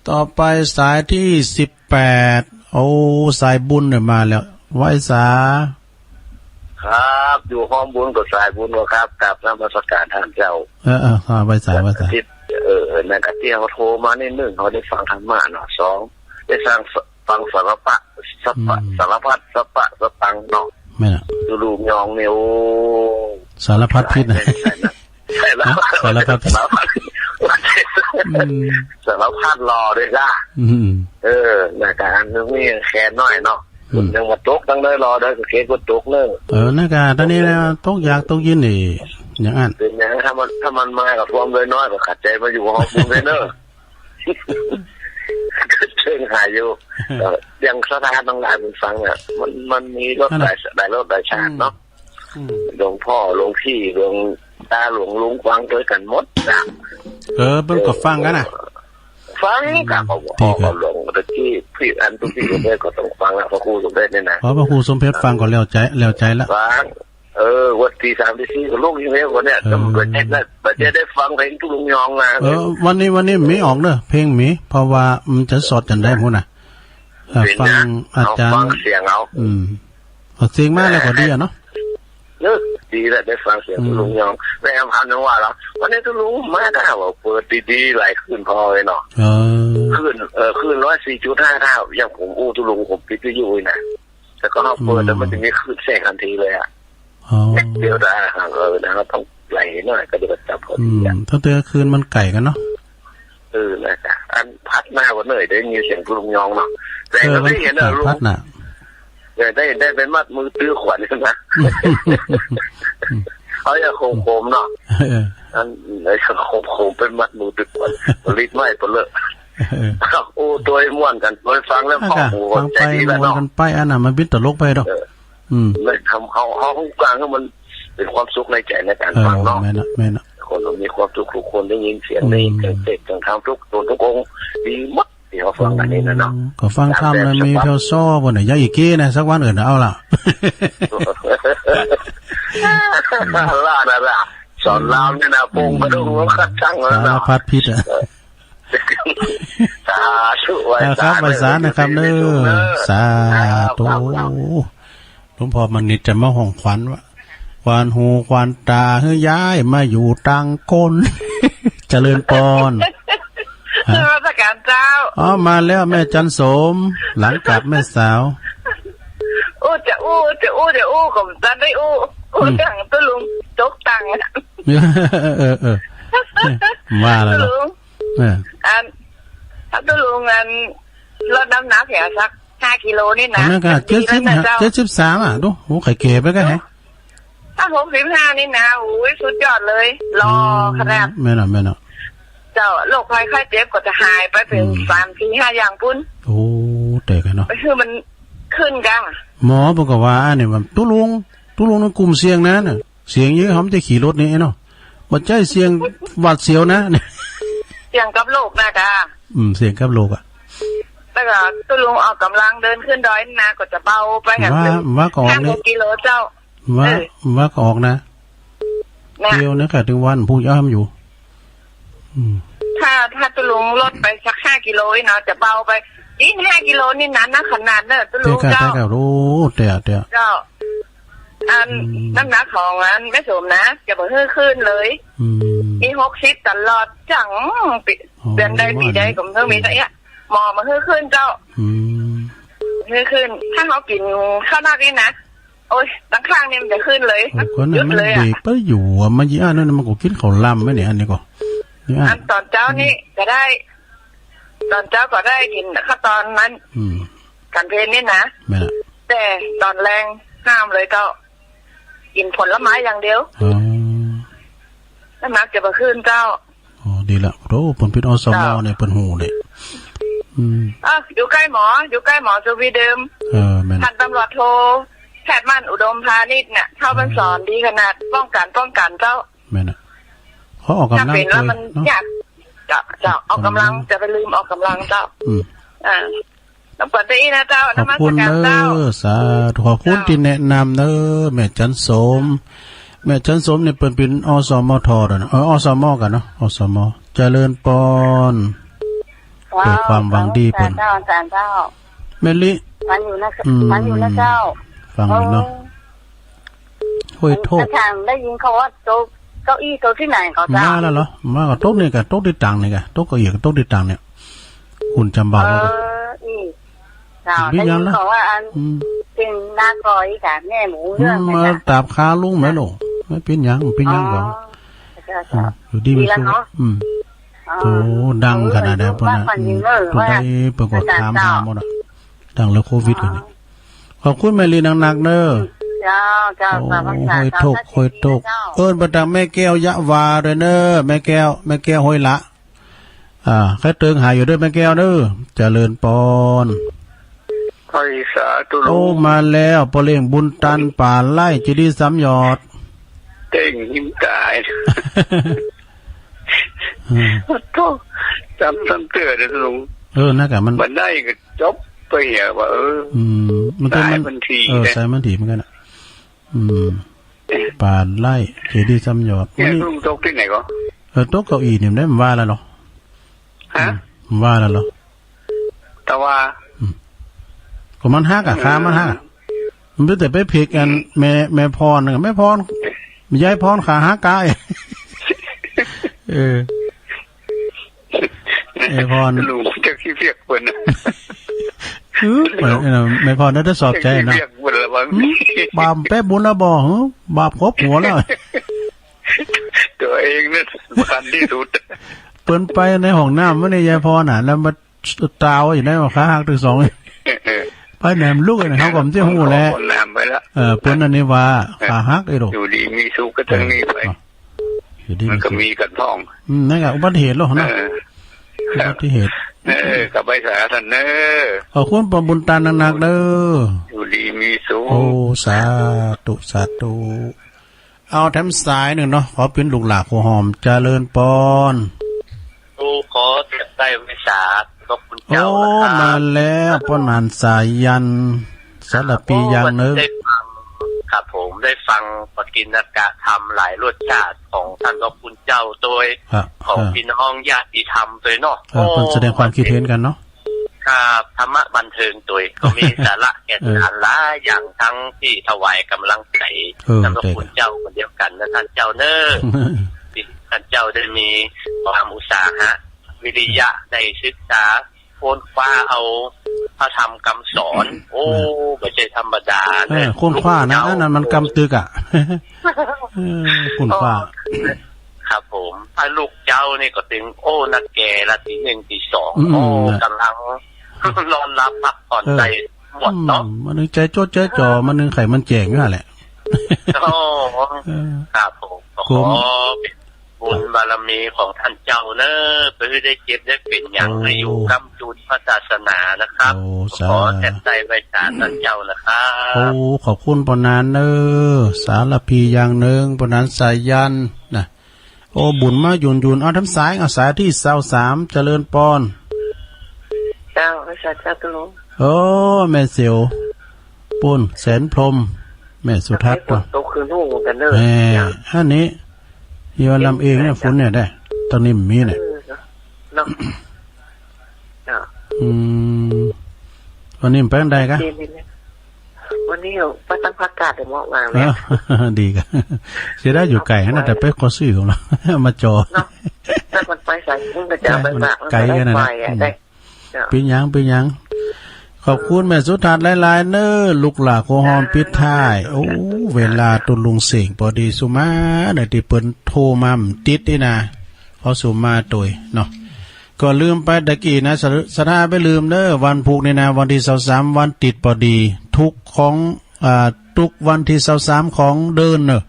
ต่อไปสายที่18สายบุญเนี่ยมาแล้วไหว้สาครับอยู่ห้องบุญกับสายบุญครับกับนมัสการท่านเจ้าไหว้สาในกะเตี้ยเขาโทรมาใน1เขาได้ฟังธรรมะเนาะ2ได้ฟังสารพัดสปังเนาะแม่น่ะลูกยองเนี่ยสารพัดพิษนะสารพัดรอด้วยจ้าในการนึกนี่แค่น้อยเนาะยังมาตกตั้งได้รอได้ก็เกก็ตกเลยน่ากาตอนนี้นะตกอยากตกยินนี่อย่างนั้นเป็นอย่างถ้ามันมากับความเลยน้อยก็ขัดใจมาอยู่ห้องบุญเลยเนอะเชิงหายอยู่ยังสถานต่างๆมันฟังอ่ะมันมีรถหลายรถหลายชาติเนาะหลวงพ่อหลวงพี่หลวงตาหลวงลุงฟังด้วยกันหมดนะเพิ่งก็ฟังกันนะฟังกับพ่อหลวงตะกี้พี่อันตุพี่สมเพชก็ต้องฟังนะพระครูสมเพชเนี่ยนะพระครูสมเพชฟังก็แล้วใจแล้วฟังวันที่3ที่4ก็ลูกยังเลี้ยงคนเนี่ยตำรวจเช็คแล้วแต่จะได้ฟังเพลงทุลุงยองนะวันนี้มีออกเนอะเพลงมีเพราะว่ามันจะสดกันได้พุ่นน่ะฟังอาจารย์ฟังเสียงเอาเสียงมากแล้วก็ดีเนาะดีแล้วได้ฟังเสียงทุลุงยองแม่พันนึกว่าแล้ววันนี้ทุลุงมาได้ว่าเปิดดีๆหลายคืนพอเลยเนาะคืน104.5 เท่าอย่างผมทุลุงผมปิดอยู่นะแต่ก็เขาเปิดแล้วมันจะมีคืนแสงทันทีเลยอ่ะเดี๋ยวได้นะครับต้องไหลหน่อยก็เดี๋ยวจับพอดีถ้าเตือคืนมันไก่กันเนาะนะครับอันพัดหน้าวันเหนื่อยได้ยินเสียงทุลุงยองเนาะแต่ก็ไม่เห็นนะลุง ได้ไปมัดมือตื้อขวัญนะเขาจะโคมเนาะอันไหนโคมเป็นมัดมือตื้อขวัญลิดไม่ปเลอะโอ้ตัวม่วนกันไปฟังแล้วพ่อหูใจดีแล้วเนาะกันไปอันน่ะมันบินตลกไปดอกเลยทำเขากลางก็มันเป็นความสุขในใจในการฟังเนาะแม่นะคนมีความสุขทุกคนได้ยินเสียงได้เด็กจังทำทุกตัวทุกองดีมัดเดี๋ยวฟังกันนี่นะเนาะก็ฟังทำเลยมีเพียวซ้อบนไหนยาอีกกี้นะสักวันอื่นเอาล่ะล่านะสอนลาวเนี่ยนะปงกระดูกขัดช่างแล้วนะพัดพิษอ่ะสาธุไว้ครับภาษานะครับเน้อสาธุหลวงพ่อมันนิดจะมาห้องขวัญว่าควานหูควานตาเฮ้ยย้ายมาอยู่ตังคนเจริญปอนราชการเจ้ามาแล้วแม่จันสมหลังกลับแม่สาวจะผมจันได้อย่างตัวลุงจกตังว่าแล้วถ้าตัวลุงลดน้ำหนักแค่สัก5 กิโลนี่นะนั่นก็73อ่ะดูโอ้ไข่เก๋ไปกันฮะถ้า65นี่นะโอ้ยสุดยอดเลยรอขนาดแม่น่ะเจ้าโรคภัยไข้เจ็บก็จะหายไปเป็น3-4-5อย่างปุ้นโอ้แต่กันเนาะคือมันขึ้นกันหมอบอกว่าเนี่ยว่าตุลุงในกลุ่มเสี่ยงนะน่ะเสียงเยอะเขาจะขี่รถนี่เนาะบ่ใจเสียงหวาดเสียวนะเสียงกับโรคนะกะเสียงกับโรคอ่ะแต่ก็ตุลุงออกกำลังเดินขึ้นดอยนะก็จะเบาไปแบบว่าก็ออกนี่กิโลเจ้าว่าก็ออกนะเดียวนะค่ะถึงวันผู้ย่อมอยู่ถ้าตุลุงลดไปสัก5 กิโลเนาะจะเบาไปอีก5 กิโลนี่นั้นนะขนาดเนอะตุลุงเจ้าแต่รู้แต่เจ้าน้ำหนักของไม่สมนะจะบ่ขึ้นเลยมี60ตลอดจังเดือนใดปีใดก็ต้องมีแต่เนี่ยหมอมาขึ้นเจ้าขึ้นถ้าเขากินข้าวหน้านี่นะโอ้ยตั้งข้างนี่มันจะขึ้นเลยหยุดเลยอ่ะไปอยู่มายี่อันนั้นมันก็กินข้าวล่ำไหมเนี่ยอันนี้ก็ตอนเจ้านี่ก็ได้ตอนเจ้าก็ได้กินข้าวตอนนั้นกันเพลนี่นะแต่ตอนแรงห้ามเลยเจ้ากินผลไม้อย่างเดียวน้ำหนักจะมาขึ้นเจ้าดีละโอ้ผลพิษอสมเนี่ยเป็นหูเนี่ยอยู่ใกล้หมอสวีเดิมท่านตำรวจโทแพทย์มั่นอุดมพาณิชย์เนี่ยเข้ามันสอนดีขนาดป้องกันเจ้าแม่น่ะเขาออกกำลังเลยแล้วมันยากจะออกกำลังจะไปลืมออกกำลังเจ้าต้องเปิดได้นะเจ้าขอบคุณเนอสาธุขอบคุณที่แนะนำเนอแม่จันสมเนี่ยเป็นอสมทนะอสมกันเนาะอสมเจริญปอนเกิดความหวังดีเปิ้นเจ้าแม่ลิมันอยู่นะเจ้าฟังอยู่เนาะห้วยโทษทางได้ยินเขาว่าโต๊ะเก้าอี้โต๊ะที่ไหนเขาเจ้ามาแล้วเหรอมากับโต๊ะนี่กับโต๊ะที่ต่างนี่กับโต๊ะเก้าอี้กับโต๊ะที่ต่างเนี่ยคุณจำบ่าวแล้วได้ยินเขาว่าเป็นนากอยกับแม่หมูเรื่องมาตาบคาลุงไหมลูกไม่เป็นยังก่อนอยู่ดีไม่สู้โตดังขนาดไหนพวกนั้นตัวได้ประกอบถามหมดอ่ะดังแล้วโควิดกันนี่ขอบคุณแม่ลีหนักๆเนอะค่อยตกประดังแม่แก้วยะวาเลยเนอะแม่แก้วห้อยละแค่เติงหายอยู่ด้วยแม่แก้วเนอะเจริญปอนโอ้มาแล้วปอเลี้ยงบุญตันป่าไล่จิดีสามยอดเต่งหิมกายโทษจำเตือนเลยลุงน่ากะมันได้ก็จบไปเหี้ยว่ามันสายมันทีสายมันทีเหมือนกันป่าไล่เจดีสามยอดนี่ลุงตกที่ไหนก็โต๊ะเก้าอี้เนี่ยได้มันว่าแล้วหรอว่าแล้วหรอแต่ว่าก็มันฮักอะค้ามันฮักมันแต่ไปเพกกันแม่พรแม่พรยายพรขาฮักกายแม่พรลุงจะขี้เปียกเปิ้นแม่พรน่าจะสอบใจนะบาปแป๊บบุญละบ่บาปครบหัวแล้วตัวเองนี่สำคัญที่สุดเปิ้นไปในห้องน้ำไม่ได้ยายพรน่ะแล้วมาตาวอยู่ได้ว่าขาหักถึง2 ไปแหนมลูกนะเขาก็ไม่ใช่หูแหละเปิ้นอันนี้ว่าขาหักไอ้ดอกอยู่ดีมีสุขก็ทั้งนี้ไปมันก็มีกันท่องนั่นก็อุบัติเหตุหรอกนะอุบัติเหตุกับใบสาท่านเนขอบคุณประบุญตาหนักๆเด้ออยู่ดีมีสุขโอ้สาธุสาธุเอาแถมสายหนึ่งเนาะขอเป็นลูกหลานหัวหอมเจริญปอนขอเก็บได้วิสาขอบคุณเจ้ามาแล้วป้อนานสายยันสารปียังเนื้อครับผมได้ฟังปกิณกะธรรมหลายรสชาติของท่านพระคุณเจ้าโดยของพี่น้องญาติธรรมโดยเนาะคนแสดงความคิดเห็นกันเนาะครับธรรมะบันเทิงโดยก็มีสาระแก่นสารละอย่างทั้งที่ถวายกำลังใจท่านพระคุณเจ้าคนเดียวกันนะท่านเจ้าเนอท่านเจ้าได้มีความอุตสาหะวิริยะได้ศึกษาโค้นคว้าเอาพระธรรมคำสอนโอ้ไม่ใช่ธรรมดาเนี่ยโค้นคว้านะนั่นมันกำตึกอ่ะโค้นคว้าครับผมถ้าลูกเจ้านี่ก็ถึงโอ้นักแก่ละที1ที2โอ้กำลังนอนรับพักผ่อนใจหมดเนาะมันนึงใจโจ๊ดใจจ่อมันนึงไข่มันแจงนั่นแหละโอ้ครับผมขอบุญบารมีของท่านเจ้าเนอะเพื่อได้เก็บได้เป็นอย่างให้อยู่กำจุนพระศาสนานะครับขอแทนใจไว้สารท่านเจ้านะครับโอ้ขอบคุณปนานเนอสารพีอย่างหนึ่งปนานสายยันนะโอ้บุญมาหยุนเอาทั้งสายเอาสายที่23เจริญปอนเจ้าพระเจ้าตุลุงโอ้แม่เสียวปุ่นแสนพรมแม่สุทัศน์ตัวโตคืนหูกันเนอแม่อันนี้ยอลำเองเนี่ยฝนเนี่ยได้ตอนนี้มีเนี่ยวันนี้เป็นไงกันวันนี้ไปตั้งพักกาดเดี๋ยวมองมาเนี่ยดีกันเสียได้อยู่ไก่นะแต่ไปคอซื้อของเรามาจอถ้ามันไปใส่มึงก็จะไปแบบไก่กันนะปียังขอบคุณแม่สุทัศน์หลายๆเนอลูกหลานโคหอมปิดท้ายโอ้เวลาตุลุงเสียงพอดีสุมาได้ที่เปิ้นโทรมาติดนี่นะเขาสุมาตัวเนาะก็ลืมไปตะกี้นะสถาไปลืมเนอวันพุกนี่นะวันที่23วันติดพอดีทุกของทุกวันที่23ของเดินเนอะ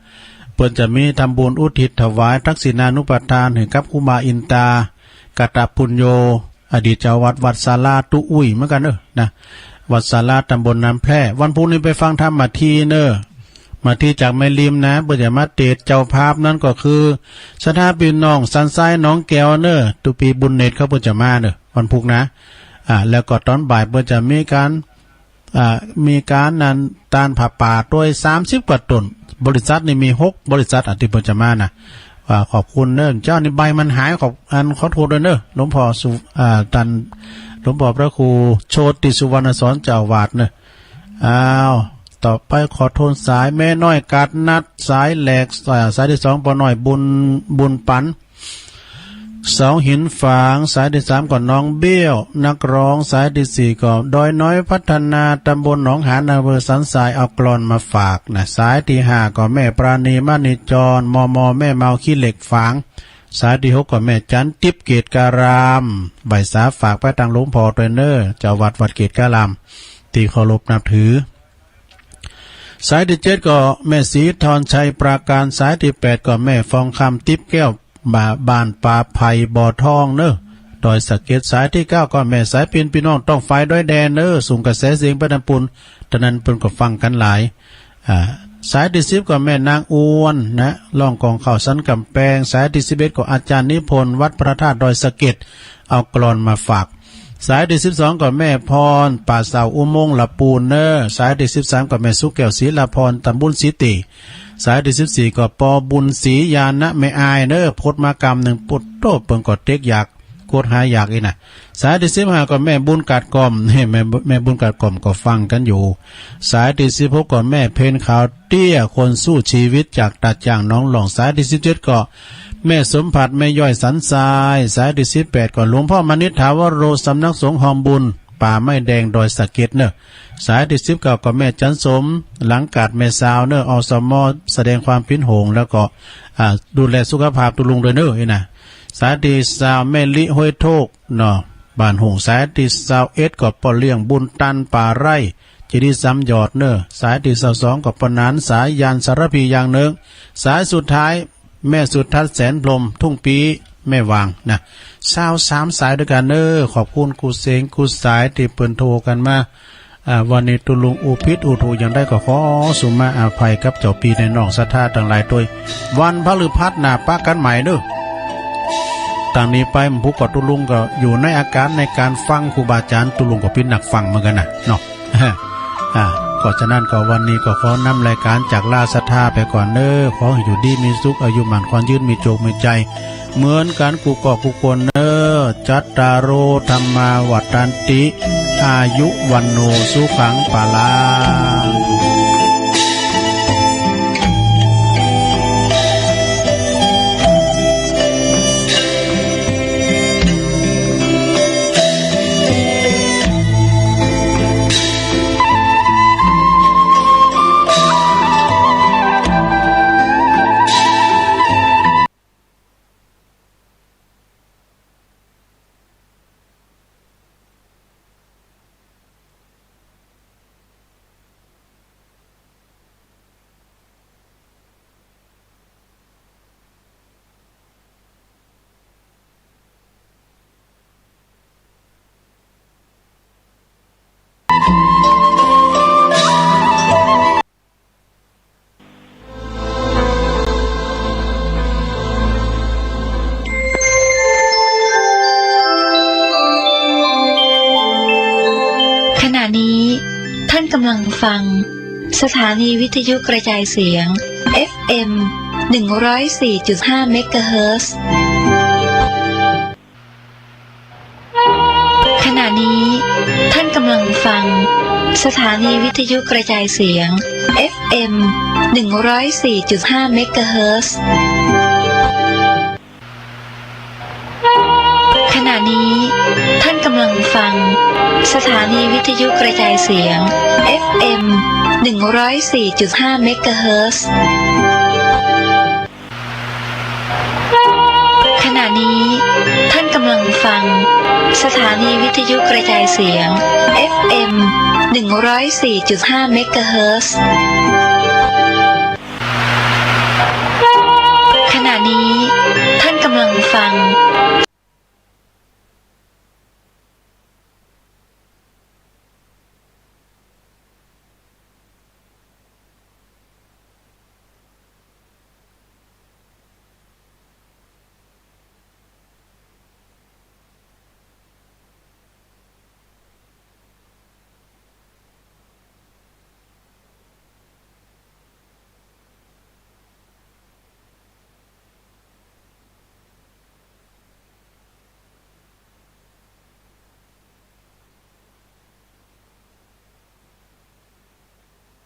เปิ้นจะมีทำบุญอุทิศถวายทักษิณานุปทานให้กับครูบาอินตากตปุญโญอดีตเจ้าวัดศาลาตุอุ้ยเหมือนกันนะวัดศาลาตำบลน้ำแพร่วันพุธนี้ไปฟังธรรมมาทีมาที่จากแม่ริมนะเพื่อจะมาเตดเจ้าภาพนั้นก็คือสถาปีน้องสันไซน้องแก้วตุปีบุญเนตรเขาเพื่อจะมาวันพุธนะแล้วก็ตอนบ่ายเพื่อจะมีการนั้นตานผ่าป่าด้วย30กว่าต้นบริษัทนี่มี6บริษัทที่เพื่อจะมานะขอบคุณเจ้านี่ใบมันหายขอโทษด้วยหลวงพ่อตันหลวงพ่อพระครูโชติสุวรรณสอนเจ้าวาดต่อไปขอโทษสายแม่น้อยกัดนัดสายแหลกสายที่2ปอน้อยบุญปัน2หินฝางสายที่3ก่อนน้องเบี้ยวนักร้องสายที่4ก็ดอยน้อยพัฒนาตำบลหนองหานอำเภอสันทรายเอากลอนมาฝากนะสายที่5ก็แม่ปราณีมานิจรมแม่เมาขี้เหล็กฝางสายที่6ก็แม่จันทิพย์เกตการามใบสาฝากไปทางหลวงพ่อเทรนเนอร์เจ้าวัดเกตการามที่เคารพนับถือสายที่7ก็แม่ศรีธรชัยปราการสายที่8ก็แม่ฟองคำทิพย์แก้วบ้านป่าไผ่บ่อทองดอยสะเก็ดสายที่9ก็แม่สายปีนพี่น้องต้องไฟด้วยแดนสูงกระแสเสียงประดับปุนตอนนั้นเพิ่นก็ฟังกันหลายสายที่10ก็แม่นางอ้วนนะล่องกองข้าวสันกำแพงสายที่11ก็อาจารย์นิพนธ์วัดพระธาตุดอยสะเก็ดเอากลอนมาฝากสายที่12ก็แม่พรป่าเสาอุโมงค์ละปูนสายที่13ก็แม่สุแก้วศรีละพรตำบลศรีติสายที่14ก็ปอบุญศรียานะแม่อายพดมากรรม1ปุดโตเปิงก็เต็กอยากโคตรหาอยากนะสายที่15ก็แม่บุญกัดกล่อมแม่บุญกัดกล่อมก็ฟังกันอยู่สายที่16ก็แม่เพนขาวเตี้ยคนสู้ชีวิตจากตาจ่างน้องหลองสายที่17ก็แม่สมผัสแม่ย่อยสันทรายสายที่18ก็หลวงพ่อมณิษฐาวโรสำนักสงฆ์หอมบุญป่าไม้แดงดอยสะเก็ดสายที่19ก็แม่จันสมหลังกาดแม่สาวอสมแสดงความพินโหงแล้วก็ดูแลสุขภาพตุลุงด้วยนะสายที่20แม่ลิห้วยโทกใบ บ้านหงสายที่21ก็ปอเลี้ยงบุญตันป่าไร่จะได้ซ้ำยอดเนอสายที่22ก็ปนานสายยานสารพีอย่างหนึ่งสายสุดท้ายแม่สุดทัศน์แสนพรหมทุ่งปีแม่วางนะ23สายด้วยกันเนอขอบคุณกูเสงกูสายที่เปิ้นโทรกันมาวันนี้ตุลุงอุพิษอุทูยังได้ก็ขอสุมาอภัยกับเจ้าปีในน้องศรัทธาต่างหลายตัววันพฤหัสหน้าปะกันใหม่เด้อต่างนี้ไปผู้กอดตุลุงก็อยู่ในอาการในการฟังครูบาอาจารย์ตุลุงก็เป็นหนักฟังเหมือนกันนะเนาะก็ฉะนั้นก็วันนี้ก็ขอนำรายการจากลาศรัทธาไปก่อนเด้อขอให้อยู่ดีมีสุขอายุมั่นขวัญยืนมีโชคมีใจเหมือนกันกูก็กูคนเด้อจัตตารโอธรรมาวัฏันติอายุวันโนสุขังปาลากำลังฟังสถานีวิทยุกระจายเสียง FM 104.5 เมกะเฮิรตซ์ขณะนี้ท่านกำลังฟังสถานีวิทยุกระจายเสียง FM 104.5 เมกะเฮิรตซ์ขณะนี้ท่านกำลังฟังสถานีวิทยุกระจายเสียง FM 104.5 เมกะเฮิรตซ์ขณะนี้ท่านกำลังฟังสถานีวิทยุกระจายเสียง FM 104.5 เมกะเฮิรตซ์ขณะนี้ท่านกำลังฟัง